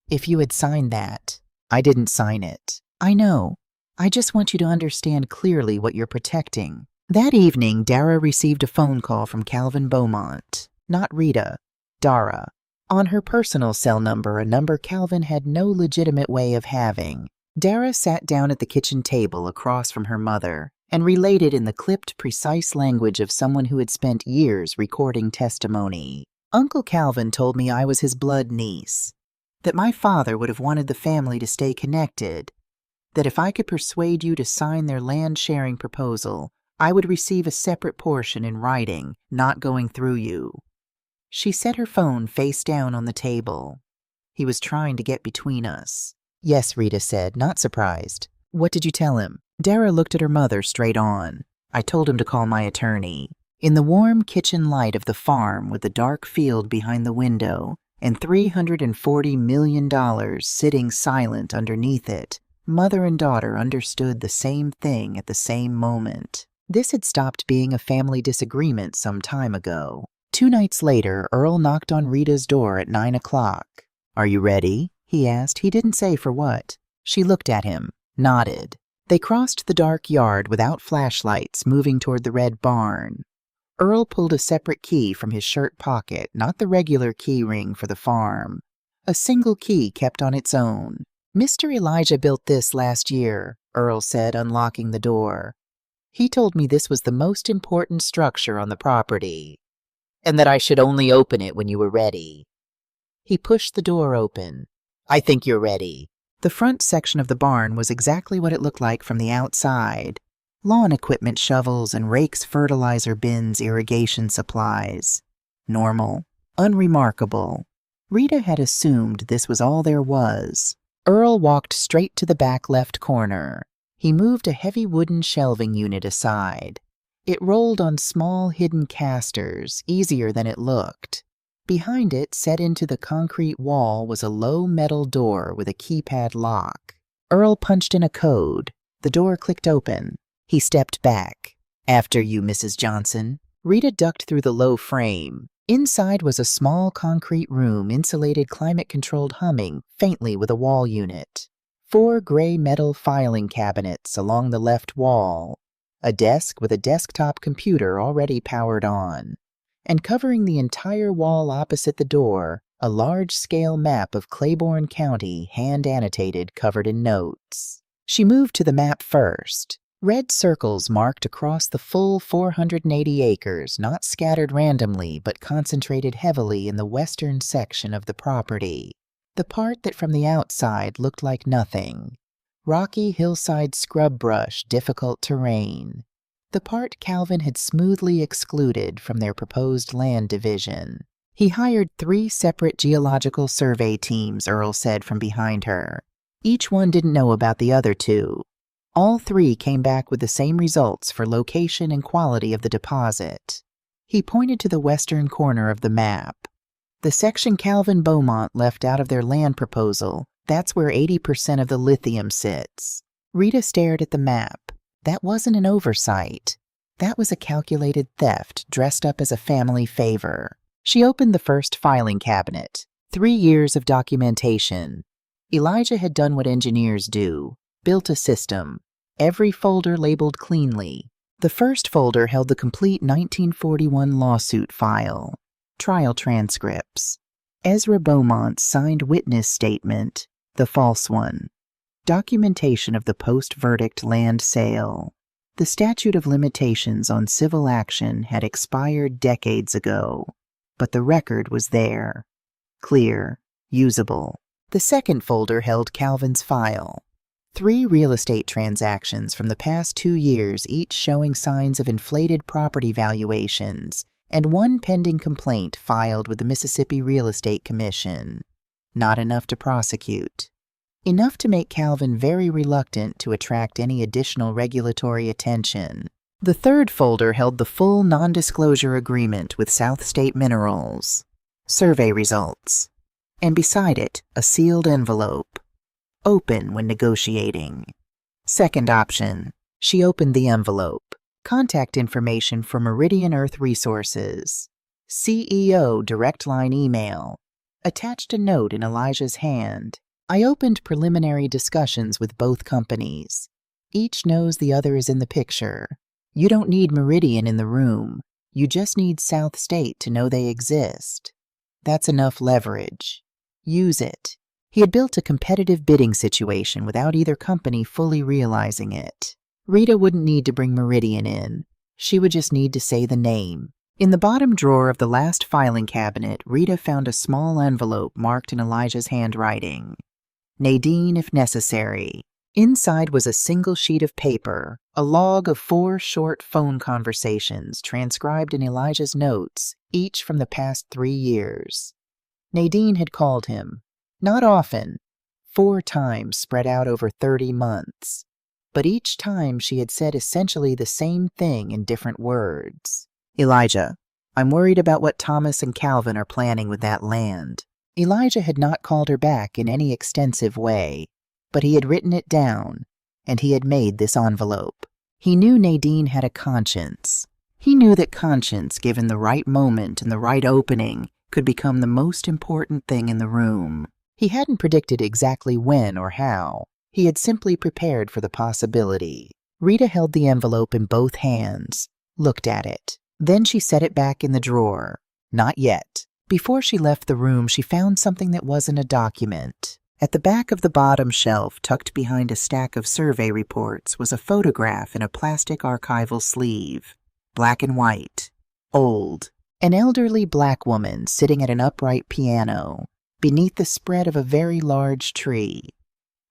Speaker 1: If you had signed that, I didn't sign it. I know. I just want you to understand clearly what you're protecting. That evening, Dara received a phone call from Calvin Beaumont. Not Rita, Dara. On her personal cell number, a number Calvin had no legitimate way of having. Dara sat down at the kitchen table across from her mother and related in the clipped, precise language of someone who had spent years recording testimony. Uncle Calvin told me I was his blood niece, that my father would have wanted the family to stay connected, that if I could persuade you to sign their land-sharing proposal, I would receive a separate portion in writing, not going through you. She set her phone face down on the table. He was trying to get between us. Yes, Rita said, not surprised. What did you tell him? Dara looked at her mother straight on. I told him to call my attorney. In the warm kitchen light of the farm with the dark field behind the window and $340 million sitting silent underneath it, mother and daughter understood the same thing at the same moment. This had stopped being a family disagreement some time ago. 2 nights later, Earl knocked on Rita's door at 9 o'clock. Are you ready? He asked. He didn't say for what. She looked at him, nodded. They crossed the dark yard without flashlights, moving toward the red barn. Earl pulled a separate key from his shirt pocket, not the regular key ring for the farm. A single key kept on its own. Mr. Elijah built this last year. Earl said, unlocking the door. He told me this was the most important structure on the property, and that I should only open it when you were ready. He pushed the door open. I think you're ready. The front section of the barn was exactly what it looked like from the outside. Lawn equipment shovels and rakes, fertilizer bins, irrigation supplies. Normal. Unremarkable. Rita had assumed this was all there was. Earl walked straight to the back left corner. He moved a heavy wooden shelving unit aside. It rolled on small hidden casters, easier than it looked. Behind it, set into the concrete wall, was a low metal door with a keypad lock. Earl punched in a code. The door clicked open. He stepped back. After you, Mrs. Johnson. Rita ducked through the low frame. Inside was a small concrete room, insulated, climate-controlled, humming faintly with a wall unit. 4 gray metal filing cabinets along the left wall. A desk with a desktop computer already powered on. And covering the entire wall opposite the door, a large-scale map of Claiborne County, hand-annotated, covered in notes. She moved to the map first. Red circles marked across the full 480 acres, not scattered randomly, but concentrated heavily in the western section of the property. The part that from the outside looked like nothing. Rocky hillside scrub brush, difficult terrain. The part Calvin had smoothly excluded from their proposed land division. He hired 3 separate geological survey teams, Earl said from behind her. Each one didn't know about the other 2. All 3 came back with the same results for location and quality of the deposit. He pointed to the western corner of the map. The section Calvin Beaumont left out of their land proposal, that's where 80% of the lithium sits. Rita stared at the map. That wasn't an oversight. That was a calculated theft dressed up as a family favor. She opened the first filing cabinet. 3 years of documentation. Elijah had done what engineers do. Built a system. Every folder labeled cleanly. The first folder held the complete 1941 lawsuit file. Trial transcripts. Ezra Beaumont's signed witness statement, the false one. Documentation of the post-verdict land sale. The statute of limitations on civil action had expired decades ago, but the record was there. Clear, usable. The second folder held Calvin's file. 3 real estate transactions from the past 2 years, each showing signs of inflated property valuations, and 1 pending complaint filed with the Mississippi Real Estate Commission. Not enough to prosecute. Enough to make Calvin very reluctant to attract any additional regulatory attention. The third folder held the full non-disclosure agreement with South State Minerals. Survey results. And beside it, a sealed envelope. Open when negotiating. Second option. She opened the envelope. Contact information for Meridian Earth Resources. CEO direct line email. Attached a note in Elijah's hand. I opened preliminary discussions with both companies. Each knows the other is in the picture. You don't need Meridian in the room. You just need South State to know they exist. That's enough leverage. Use it. He had built a competitive bidding situation without either company fully realizing it. Rita wouldn't need to bring Meridian in. She would just need to say the name. In the bottom drawer of the last filing cabinet, Rita found a small envelope marked in Elijah's handwriting. Nadine, if necessary. Inside was a single sheet of paper, a log of 4 short phone conversations transcribed in Elijah's notes, each from the past 3 years. Nadine had called him. Not often. 4 times spread out over 30 months. But each time she had said essentially the same thing in different words. Elijah, I'm worried about what Thomas and Calvin are planning with that land. Elijah had not called her back in any extensive way, but he had written it down, and he had made this envelope. He knew Nadine had a conscience. He knew that conscience, given the right moment and the right opening, could become the most important thing in the room. He hadn't predicted exactly when or how. He had simply prepared for the possibility. Rita held the envelope in both hands, looked at it. Then she set it back in the drawer. Not yet. Before she left the room, she found something that wasn't a document. At the back of the bottom shelf, tucked behind a stack of survey reports, was a photograph in a plastic archival sleeve. Black and white. Old. An elderly black woman sitting at an upright piano, beneath the spread of a very large tree.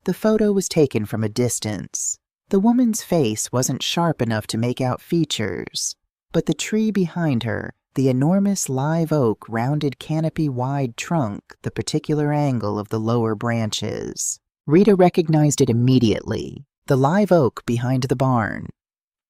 Speaker 1: The photo was taken from a distance. The woman's face wasn't sharp enough to make out features, but the tree behind her, the enormous live oak rounded canopy-wide trunk, the particular angle of the lower branches. Rita recognized it immediately. The live oak behind the barn.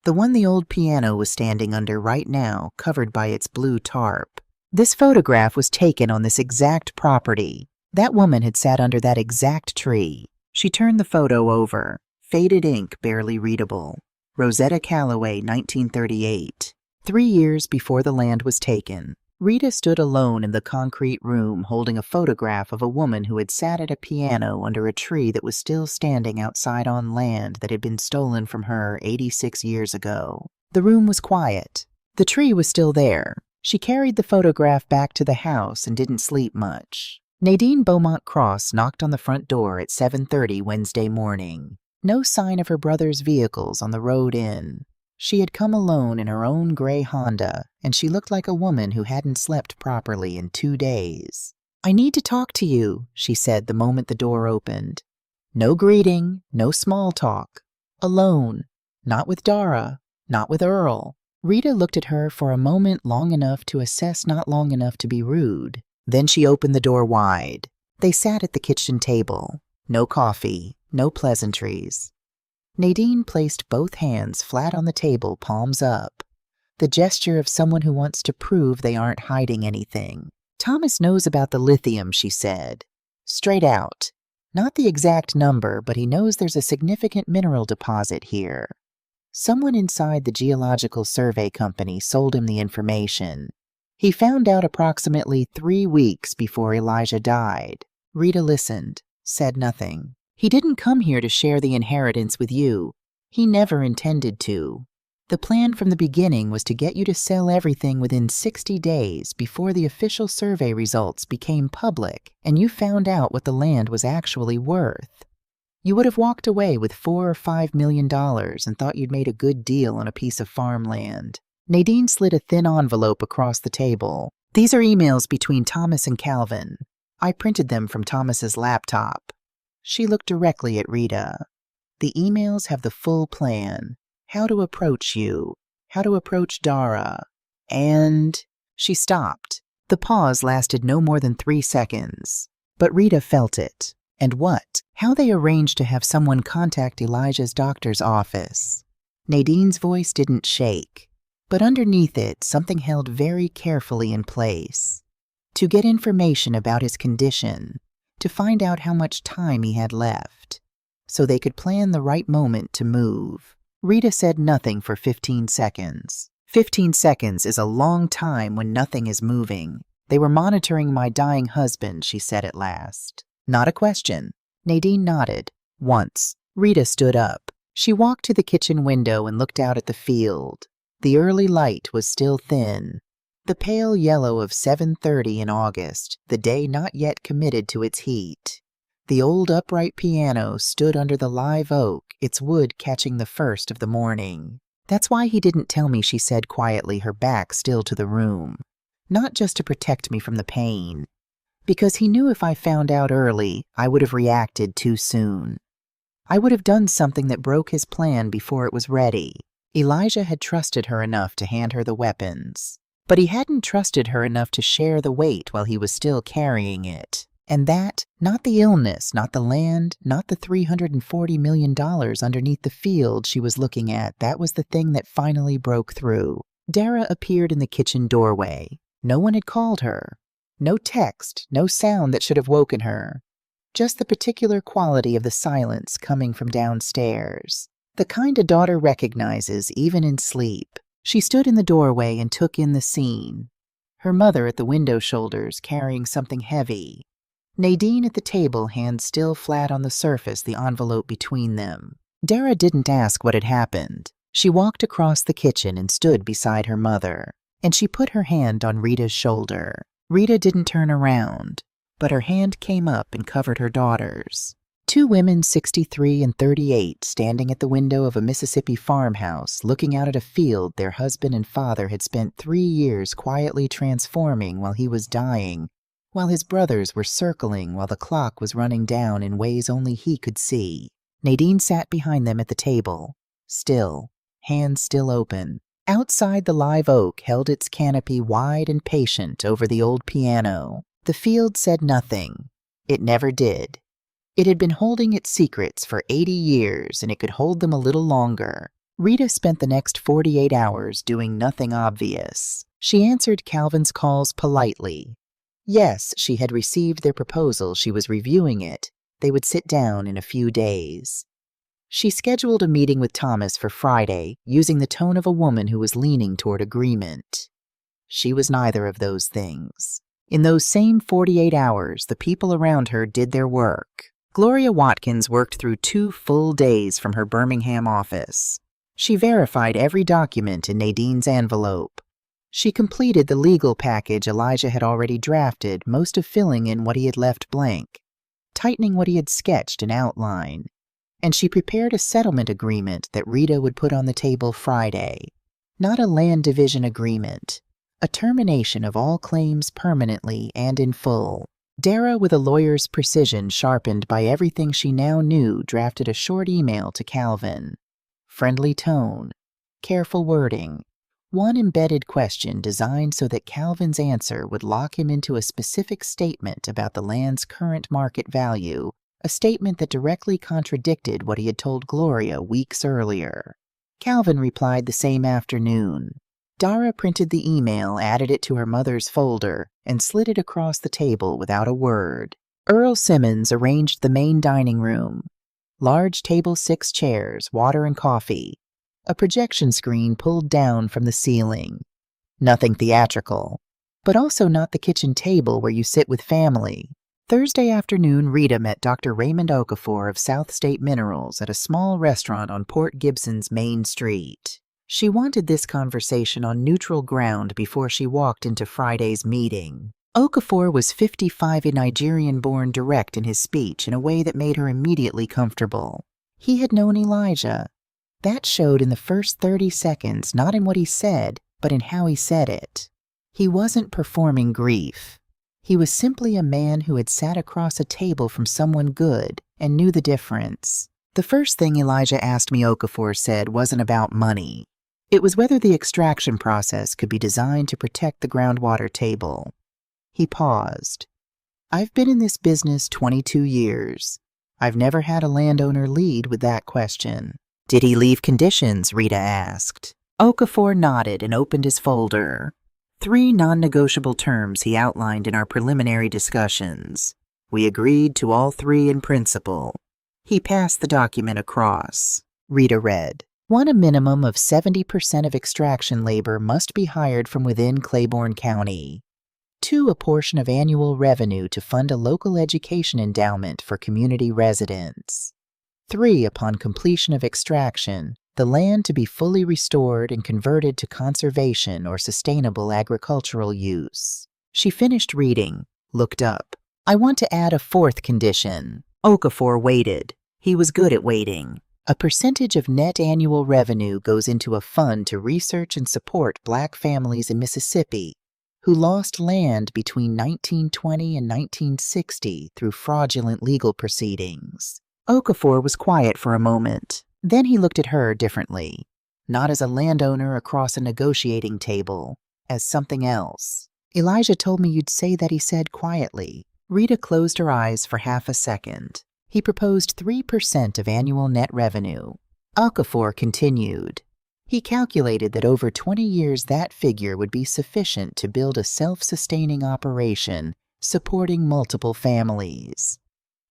Speaker 1: The one the old piano was standing under right now, covered by its blue tarp. This photograph was taken on this exact property. That woman had sat under that exact tree. She turned the photo over. Faded ink, barely readable. Rosetta Calloway, 1938. 3 years before the land was taken. Rita stood alone in the concrete room holding a photograph of a woman who had sat at a piano under a tree that was still standing outside on land that had been stolen from her 86 years ago. The room was quiet. The tree was still there. She carried the photograph back to the house and didn't sleep much. Nadine Beaumont Cross knocked on the front door at 7:30 Wednesday morning. No sign of her brother's vehicles on the road in. She had come alone in her own gray Honda, and she looked like a woman who hadn't slept properly in 2 days. "I need to talk to you," she said the moment the door opened. No greeting, no small talk. Alone. Not with Dara, not with Earl. Rita looked at her for a moment long enough to assess not long enough to be rude. Then she opened the door wide. They sat at the kitchen table. No coffee, no pleasantries. Nadine placed both hands flat on the table, palms up. The gesture of someone who wants to prove they aren't hiding anything. "Thomas knows about the lithium," she said. Straight out. Not the exact number, but he knows there's a significant mineral deposit here. Someone inside the Geological Survey Company sold him the information. He found out approximately 3 weeks before Elijah died. Rita listened, said nothing. "He didn't come here to share the inheritance with you. He never intended to. The plan from the beginning was to get you to sell everything within 60 days before the official survey results became public and you found out what the land was actually worth. You would have walked away with $4 or $5 million and thought you'd made a good deal on a piece of farmland." Nadine slid a thin envelope across the table. "These are emails between Thomas and Calvin. I printed them from Thomas's laptop." She looked directly at Rita. "The emails have the full plan. How to approach you. How to approach Dara. And..." She stopped. The pause lasted no more than 3 seconds. But Rita felt it. And what? How they arranged to have someone contact Elijah's doctor's office. Nadine's voice didn't shake. But underneath it, something held very carefully in place. To get information about his condition. To find out how much time he had left, so they could plan the right moment to move. Rita said nothing for 15 seconds. 15 seconds is a long time when nothing is moving. "They were monitoring my dying husband," she said at last. "Not a question." Nadine nodded. Once. Rita stood up. She walked to the kitchen window and looked out at the field. The early light was still thin. The pale yellow of 7:30 in August, the day not yet committed to its heat. The old upright piano stood under the live oak, its wood catching the first of the morning. "That's why he didn't tell me," she said quietly, her back still to the room. "Not just to protect me from the pain. Because he knew if I found out early, I would have reacted too soon. I would have done something that broke his plan before it was ready. Elijah had trusted her enough to hand her the weapons. But he hadn't trusted her enough to share the weight while he was still carrying it. And that, not the illness, not the land, not the $340 million underneath the field she was looking at, that was the thing that finally broke through. Dara appeared in the kitchen doorway. No one had called her. No text, no sound that should have woken her. Just the particular quality of the silence coming from downstairs. The kind a daughter recognizes even in sleep. She stood in the doorway and took in the scene. Her mother at the window shoulders carrying something heavy. Nadine at the table, hands still flat on the surface, the envelope between them. Dara didn't ask what had happened. She walked across the kitchen and stood beside her mother. And she put her hand on Rita's shoulder. Rita didn't turn around. but her hand came up and covered her daughter's. Two women, 63 and 38, standing at the window of a Mississippi farmhouse, looking out at a field their husband and father had spent 3 years quietly transforming while he was dying, while his brothers were circling while the clock was running down in ways only he could see. Nadine sat behind them at the table, still, hands still open. Outside, the live oak held its canopy wide and patient over the old piano. The field said nothing. It never did. It had been holding its secrets for 80 years, and it could hold them a little longer. Rita spent the next 48 hours doing nothing obvious. She answered Calvin's calls politely. Yes, she had received their proposal. She was reviewing it. They would sit down in a few days. She scheduled a meeting with Thomas for Friday, using the tone of a woman who was leaning toward agreement. She was neither of those things. In those same 48 hours, the people around her did their work. Gloria Watkins worked through 2 full days from her Birmingham office. She verified every document in Nadine's envelope. She completed the legal package Elijah had already drafted, most of filling in what he had left blank, tightening what he had sketched in outline. And she prepared a settlement agreement that Rita would put on the table Friday. Not a land division agreement, a termination of all claims permanently and in full. Dara, with a lawyer's precision sharpened by everything she now knew, drafted a short email to Calvin. Friendly tone, careful wording, one embedded question designed so that Calvin's answer would lock him into a specific statement about the land's current market value, a statement that directly contradicted what he had told Gloria weeks earlier. Calvin replied the same afternoon. Dara printed the email, added it to her mother's folder, and slid it across the table without a word. Earl Simmons arranged the main dining room. Large table, 6 chairs, water and coffee. A projection screen pulled down from the ceiling. Nothing theatrical, but also not the kitchen table where you sit with family. Thursday afternoon, Rita met Dr. Raymond Okafor of South State Minerals at a small restaurant on Port Gibson's Main Street. She wanted this conversation on neutral ground before she walked into Friday's meeting. Okafor was 55, a Nigerian-born, direct in his speech in a way that made her immediately comfortable. He had known Elijah. That showed in the first 30 seconds, not in what he said, but in how he said it. He wasn't performing grief. He was simply a man who had sat across a table from someone good and knew the difference. The first thing Elijah asked me, Okafor said, wasn't about money. It was whether the extraction process could be designed to protect the groundwater table. He paused. I've been in this business 22 years. I've never had a landowner lead with that question. Did he leave conditions? Rita asked. Okafor nodded and opened his folder. 3 non-negotiable terms he outlined in our preliminary discussions. We agreed to all 3 in principle. He passed the document across. Rita read. 1, a minimum of 70% of extraction labor must be hired from within Claiborne County. 2, a portion of annual revenue to fund a local education endowment for community residents. 3, upon completion of extraction, the land to be fully restored and converted to conservation or sustainable agricultural use. She finished reading, looked up. I want to add a 4th condition. Okafor waited. He was good at waiting. A percentage of net annual revenue goes into a fund to research and support Black families in Mississippi who lost land between 1920 and 1960 through fraudulent legal proceedings. Okafor was quiet for a moment. Then he looked at her differently, not as a landowner across a negotiating table, as something else. Elijah told me you'd say that, he said quietly. Rita closed her eyes for half a second. He proposed 3% of annual net revenue. Okafor continued. He calculated that over 20 years that figure would be sufficient to build a self-sustaining operation supporting multiple families.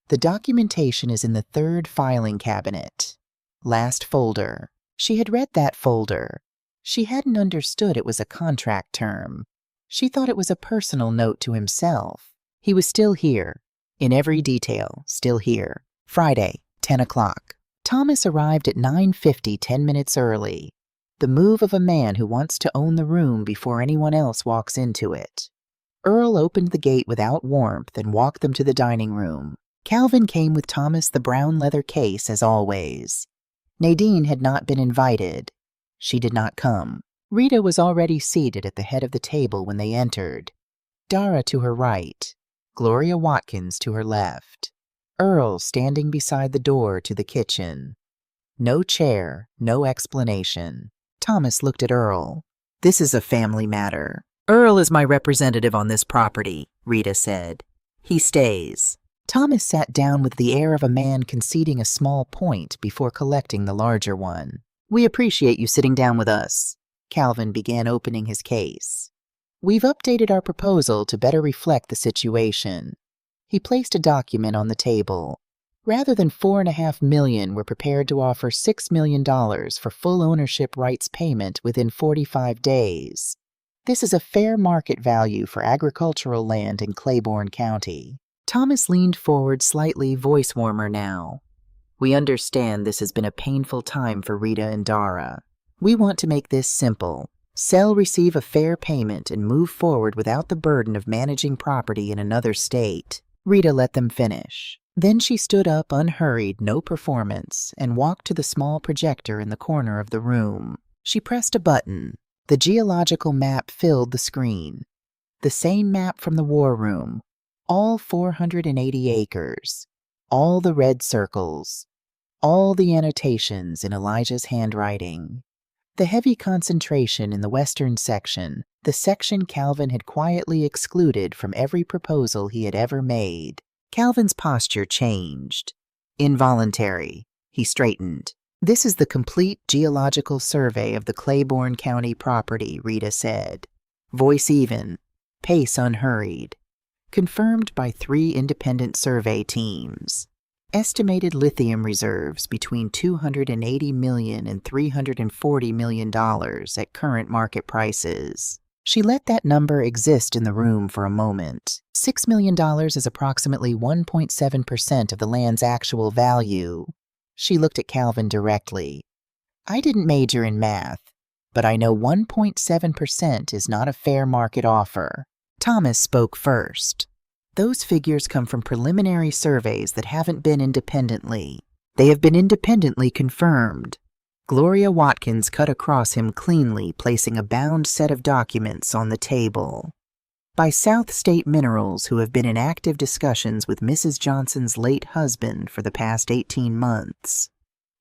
Speaker 1: The documentation is in the 3rd filing cabinet. Last folder. She had read that folder. She hadn't understood it was a contract term. She thought it was a personal note to himself. He was still here. In every detail, still here. Friday, 10 o'clock. Thomas arrived at 9:50, 10 minutes early. The move of a man who wants to own the room before anyone else walks into it. Earl opened the gate without warmth and walked them to the dining room. Calvin came with Thomas the brown leather case as always. Nadine had not been invited. She did not come. Rita was already seated at the head of the table when they entered. Dara to her right, Gloria Watkins to her left. Earl standing beside the door to the kitchen. No chair, no explanation. Thomas looked at Earl. "This is a family matter. Earl is my representative on this property," Rita said. "He stays." Thomas sat down with the air of a man conceding a small point before collecting the larger one. "We appreciate you sitting down with us." Calvin began opening his case. "We've updated our proposal to better reflect the situation." He placed a document on the table. Rather than $4.5 million, we're prepared to offer $6 million for full ownership rights payment within 45 days. This is a fair market value for agricultural land in Claiborne County. Thomas leaned forward slightly, voice warmer now. "We understand this has been a painful time for Rita and Dara. We want to make this simple. Sell, receive a fair payment, and move forward without the burden of managing property in another state." Rita let them finish. Then she stood up, unhurried, no performance, and walked to the small projector in the corner of the room. She pressed a button. The geological map filled the screen. The same map from the war room. All 480 acres. All the red circles. All the annotations in Elijah's handwriting. The heavy concentration in the western section, the section Calvin had quietly excluded from every proposal he had ever made. Calvin's posture changed. Involuntary. He straightened. "This is the complete geological survey of the Claiborne County property," Rita said. Voice even. Pace unhurried. Confirmed by 3 independent survey teams. Estimated lithium reserves between $280 million and $340 million at current market prices. She let that number exist in the room for a moment. $6 million is approximately 1.7% of the land's actual value. She looked at Calvin directly. "I didn't major in math, but I know 1.7% is not a fair market offer." Thomas spoke first. "Those figures come from preliminary surveys that haven't been independently. They have been independently confirmed." Gloria Watkins cut across him cleanly, placing a bound set of documents on the table. "By South State Minerals, who have been in active discussions with Mrs. Johnson's late husband for the past 18 months.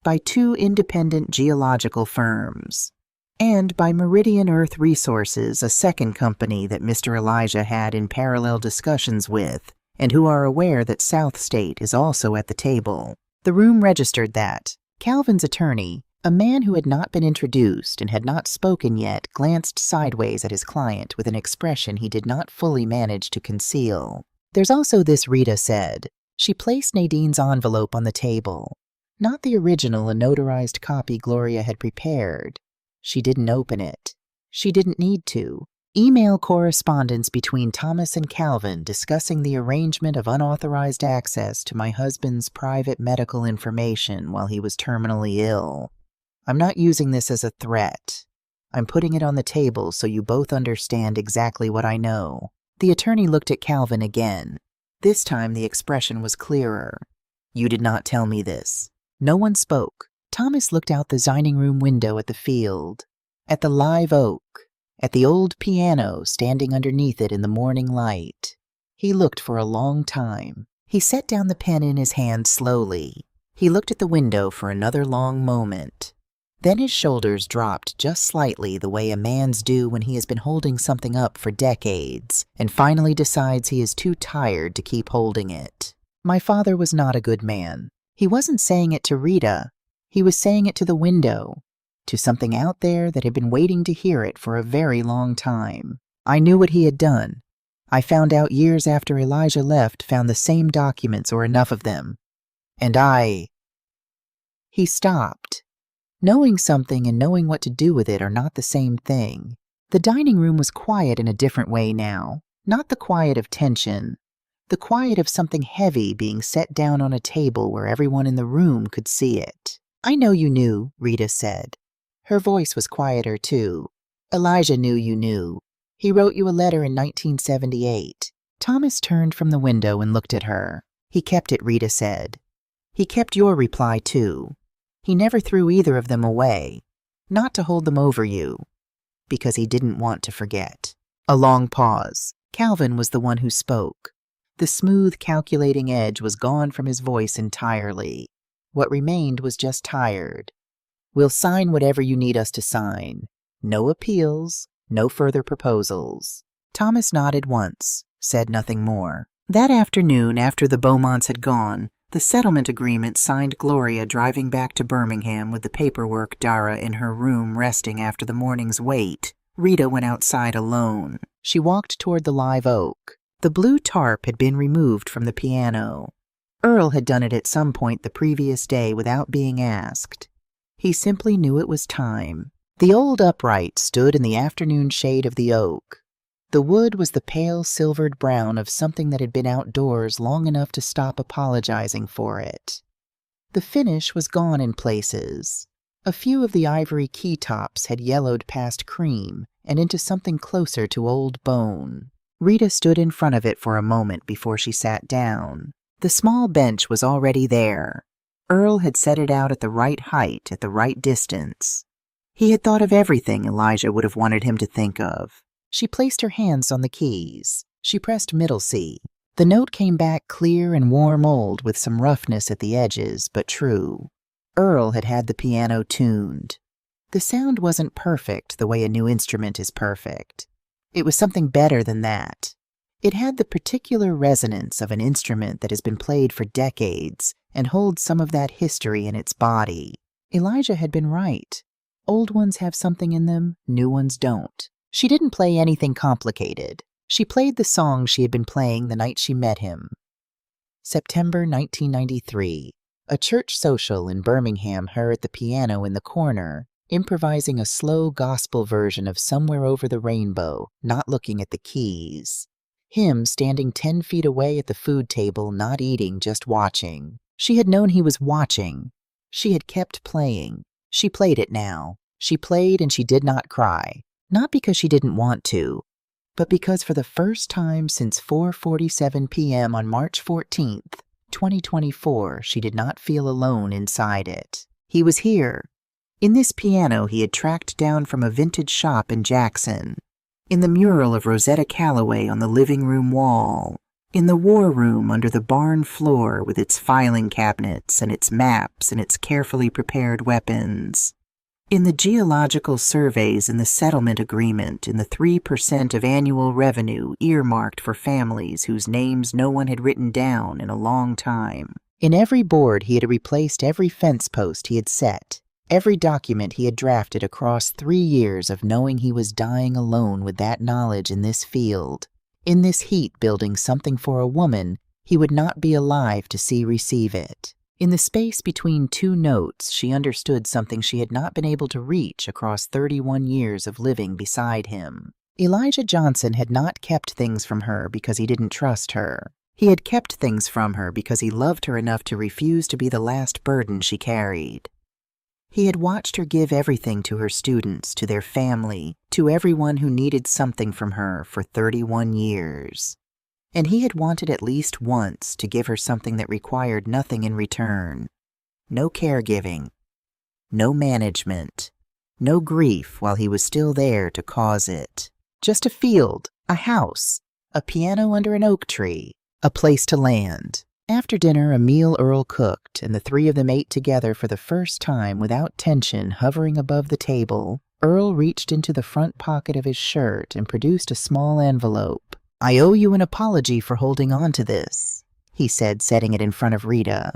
Speaker 1: By 2 independent geological firms. And by Meridian Earth Resources, a second company that Mr. Elijah had in parallel discussions with, and who are aware that South State is also at the table." The room registered that. Calvin's attorney, a man who had not been introduced and had not spoken yet, glanced sideways at his client with an expression he did not fully manage to conceal. "There's also this," Rita said. She placed Nadine's envelope on the table. Not the original, a notarized copy Gloria had prepared. She didn't open it. She didn't need to. Email correspondence between Thomas and Calvin discussing the arrangement of unauthorized access to my husband's private medical information while he was terminally ill. I'm not using this as a threat. I'm putting it on the table so you both understand exactly what I know." The attorney looked at Calvin again. This time the expression was clearer. "You did not tell me this." No one spoke. Thomas looked out the dining room window at the field, at the live oak, at the old piano standing underneath it in the morning light. He looked for a long time. He set down the pen in his hand slowly. He looked at the window for another long moment. Then his shoulders dropped just slightly, the way a man's do when he has been holding something up for decades and finally decides he is too tired to keep holding it. "My father was not a good man." He wasn't saying it to Rita. He was saying it to the window, to something out there that had been waiting to hear it for a very long time. "I knew what he had done. I found out years after Elijah left, found the same documents or enough of them. And He stopped. Knowing something and knowing what to do with it are not the same thing. The dining room was quiet in a different way now. Not the quiet of tension. The quiet of something heavy being set down on a table where everyone in the room could see it. "I know you knew," Rita said. Her voice was quieter too. "Elijah knew you knew. He wrote you a letter in 1978. Thomas turned from the window and looked at her. He kept it, Rita said. He kept your reply, too. He never threw either of them away. Not to hold them over you. Because he didn't want to forget. A long pause. Calvin was the one who spoke. The smooth, calculating edge was gone from his voice entirely. What remained was just tired. We'll sign whatever you need us to sign. No appeals, no further proposals. Thomas nodded once, said nothing more. That afternoon, after the Beaumonts had gone, the settlement agreement signed Gloria driving back to Birmingham with the paperwork Dara in her room resting after the morning's wait. Rita went outside alone. She walked toward the live oak. The blue tarp had been removed from the piano. Earl had done it at some point the previous day without being asked. He simply knew it was time. The old upright stood in the afternoon shade of the oak. The wood was the pale silvered brown of something that had been outdoors long enough to stop apologizing for it. The finish was gone in places. A few of the ivory key tops had yellowed past cream and into something closer to old bone. Rita stood in front of it for a moment before she sat down. The small bench was already there. Earl had set it out at the right height, at the right distance. He had thought of everything Elijah would have wanted him to think of. She placed her hands on the keys. She pressed middle C. The note came back clear and warm old with some roughness at the edges, but true. Earl had had the piano tuned. The sound wasn't perfect the way a new instrument is perfect. It was something better than that. It had the particular resonance of an instrument that has been played for decades and holds some of that history in its body. Elijah had been right. Old ones have something in them, new ones don't. She didn't play anything complicated. She played the song she had been playing the night she met him. September 1993. A church social in Birmingham, her at the piano in the corner, improvising a slow gospel version of Somewhere Over the Rainbow, not looking at the keys. Him standing 10 feet away at the food table, not eating, just watching. She had known he was watching. She had kept playing. She played it now. She played and she did not cry. Not because she didn't want to, but because for the first time since 4:47 p.m. on March 14th, 2024, she did not feel alone inside it. He was here. In this piano he had tracked down from a vintage shop in Jackson. In the mural of Rosetta Calloway on the living room wall. In the war room under the barn floor with its filing cabinets and its maps and its carefully prepared weapons. In the geological surveys in the settlement agreement, in the 3% of annual revenue earmarked for families whose names no one had written down in a long time. In every board he had replaced every fence post he had set, every document he had drafted across 3 years of knowing he was dying alone with that knowledge in this field, in this heat building something for a woman he would not be alive to see receive it. In the space between 2 notes, she understood something she had not been able to reach across 31 years of living beside him. Elijah Johnson had not kept things from her because he didn't trust her. He had kept things from her because he loved her enough to refuse to be the last burden she carried. He had watched her give everything to her students, to their family, to everyone who needed something from her for 31 years. And he had wanted at least once to give her something that required nothing in return. No caregiving, no management, no grief while he was still there to cause it. Just a field, a house, a piano under an oak tree, a place to land. After dinner, a meal Earl cooked, and the 3 of them ate together for the first time without tension hovering above the table. Earl reached into the front pocket of his shirt and produced a small envelope. "I owe you an apology for holding on to this," he said, setting it in front of Rita.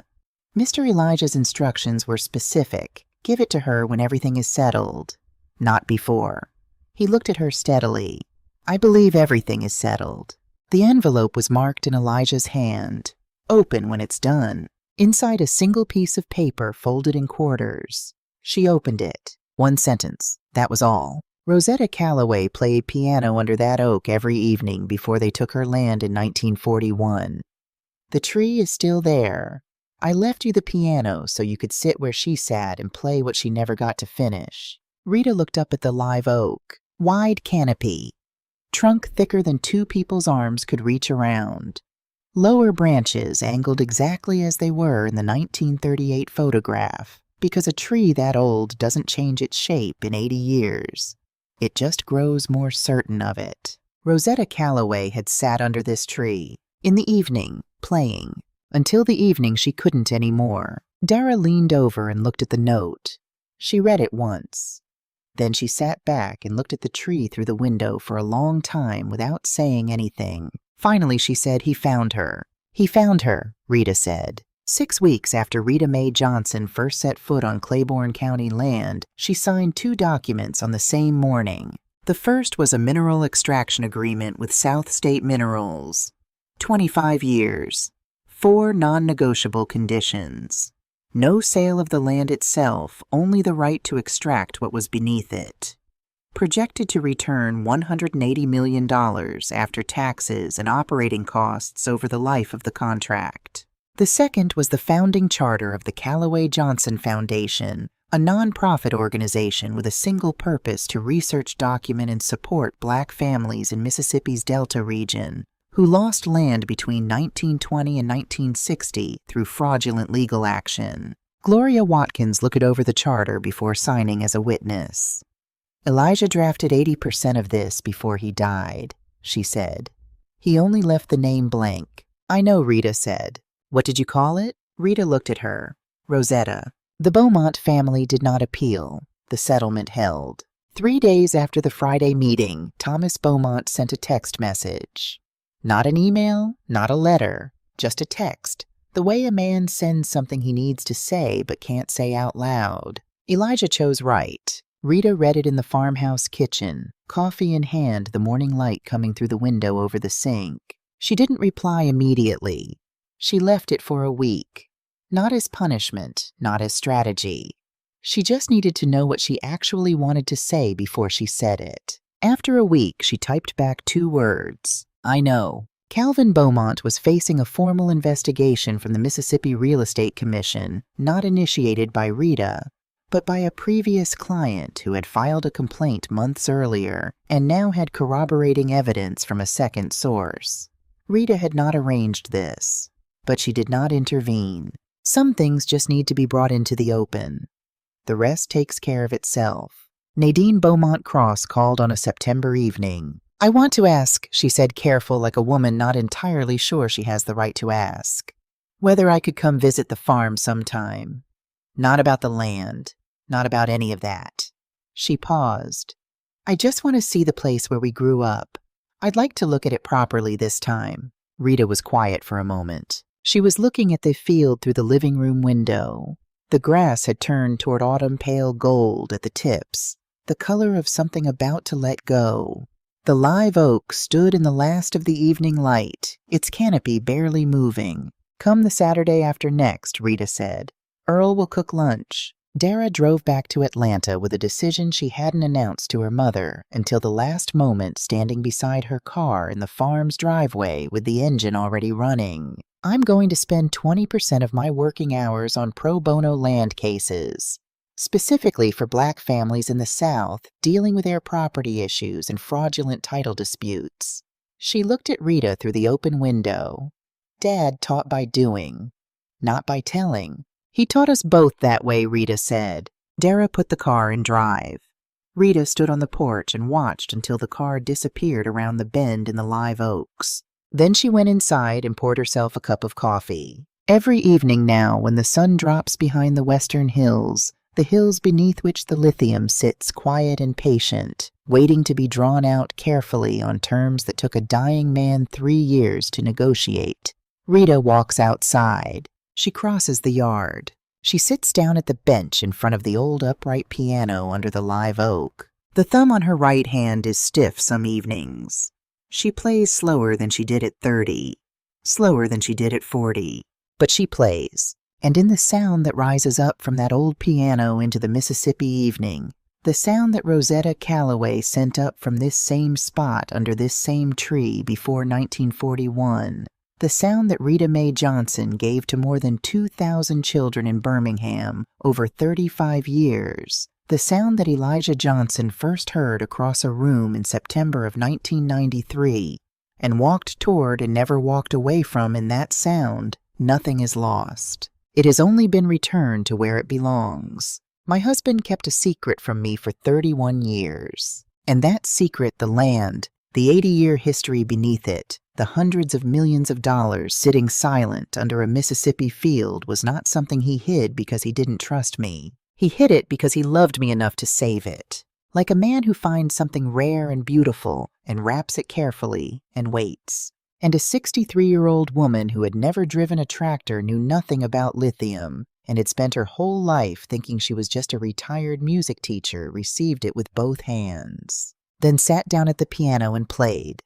Speaker 1: Mr. Elijah's instructions were specific. Give it to her when everything is settled. Not before. He looked at her steadily. "I believe everything is settled." The envelope was marked in Elijah's hand. "Open when it's done." Inside a single piece of paper folded in quarters. She opened it. 1 sentence. That was all. Rosetta Calloway played piano under that oak every evening before they took her land in 1941. The tree is still there. I left you the piano so you could sit where she sat and play what she never got to finish. Rita looked up at the live oak. Wide canopy. trunk thicker than two people's arms could reach around. Lower branches angled exactly as they were in the 1938 photograph, because a tree that old doesn't change its shape in 80 years. It just grows more certain of it. Rosetta Calloway had sat under this tree, in the evening, playing. Until the evening she couldn't anymore. Dara leaned over and looked at the note. She read it once. Then she sat back and looked at the tree through the window for a long time without saying anything. Finally she said he found her. He found her, Rita said. 6 weeks after Rita Mae Johnson first set foot on Claiborne County land, she signed 2 documents on the same morning. The first was a mineral extraction agreement with South State Minerals. 25 years. 4 non-negotiable conditions. No sale of the land itself, only the right to extract what was beneath it. Projected to return $180 million after taxes and operating costs over the life of the contract. The second was the founding charter of the Calloway Johnson Foundation, a non-profit organization with a single purpose to research, document, and support Black families in Mississippi's Delta region who lost land between 1920 and 1960 through fraudulent legal action. Gloria Watkins looked over the charter before signing as a witness. Elijah drafted 80% of this before he died, she said. He only left the name blank. I know, Rita said. What did you call it? Rita looked at her. Rosetta. The Beaumont family did not appeal. The settlement held. 3 days after the Friday meeting, Thomas Beaumont sent a text message. Not an email, not a letter, just a text. The way a man sends something he needs to say but can't say out loud. Elijah chose right. Rita read it in the farmhouse kitchen, coffee in hand, the morning light coming through the window over the sink. She didn't reply immediately. She left it for a week. Not as punishment, not as strategy. She just needed to know what she actually wanted to say before she said it. After a week, she typed back 2 words. I know. Calvin Beaumont was facing a formal investigation from the Mississippi Real Estate Commission, not initiated by Rita, but by a previous client who had filed a complaint months earlier and now had corroborating evidence from a second source. Rita had not arranged this, but she did not intervene. Some things just need to be brought into the open. The rest takes care of itself. Nadine Beaumont Cross called on a September evening. I want to ask, she said, careful, like a woman not entirely sure she has the right to ask, whether I could come visit the farm sometime. Not about the land, not about any of that. She paused. I just want to see the place where we grew up. I'd like to look at it properly this time. Rita was quiet for a moment. She was looking at the field through the living room window. The grass had turned toward autumn pale gold at the tips, the color of something about to let go. The live oak stood in the last of the evening light, its canopy barely moving. Come the Saturday after next, Rita said. Earl will cook lunch. Dara drove back to Atlanta with a decision she hadn't announced to her mother until the last moment, standing beside her car in the farm's driveway with the engine already running. I'm going to spend 20% of my working hours on pro bono land cases, specifically for Black families in the South dealing with their property issues and fraudulent title disputes. She looked at Rita through the open window. Dad taught by doing, not by telling. He taught us both that way, Rita said. Dara put the car in drive. Rita stood on the porch and watched until the car disappeared around the bend in the live oaks. Then she went inside and poured herself a cup of coffee. Every evening now, when the sun drops behind the western hills, the hills beneath which the lithium sits quiet and patient, waiting to be drawn out carefully on terms that took a dying man 3 years to negotiate, Rita walks outside. She crosses the yard. She sits down at the bench in front of the old upright piano under the live oak. The thumb on her right hand is stiff some evenings. She plays slower than she did at 30, slower than she did at 40, but she plays. And in the sound that rises up from that old piano into the Mississippi evening, the sound that Rosetta Calloway sent up from this same spot under this same tree before 1941, the sound that Rita Mae Johnson gave to more than 2,000 children in Birmingham over 35 years, The sound that Elijah Johnson first heard across a room in September of 1993 and walked toward and never walked away from in that sound, nothing is lost. It has only been returned to where it belongs. My husband kept a secret from me for 31 years. And that secret, the land, the 80-year history beneath it, the hundreds of millions of dollars sitting silent under a Mississippi field, was not something he hid because he didn't trust me. He hid it because he loved me enough to save it. Like a man who finds something rare and beautiful and wraps it carefully and waits. And a 63-year-old woman who had never driven a tractor knew nothing about lithium and had spent her whole life thinking she was just a retired music teacher received it with both hands. Then sat down at the piano and played.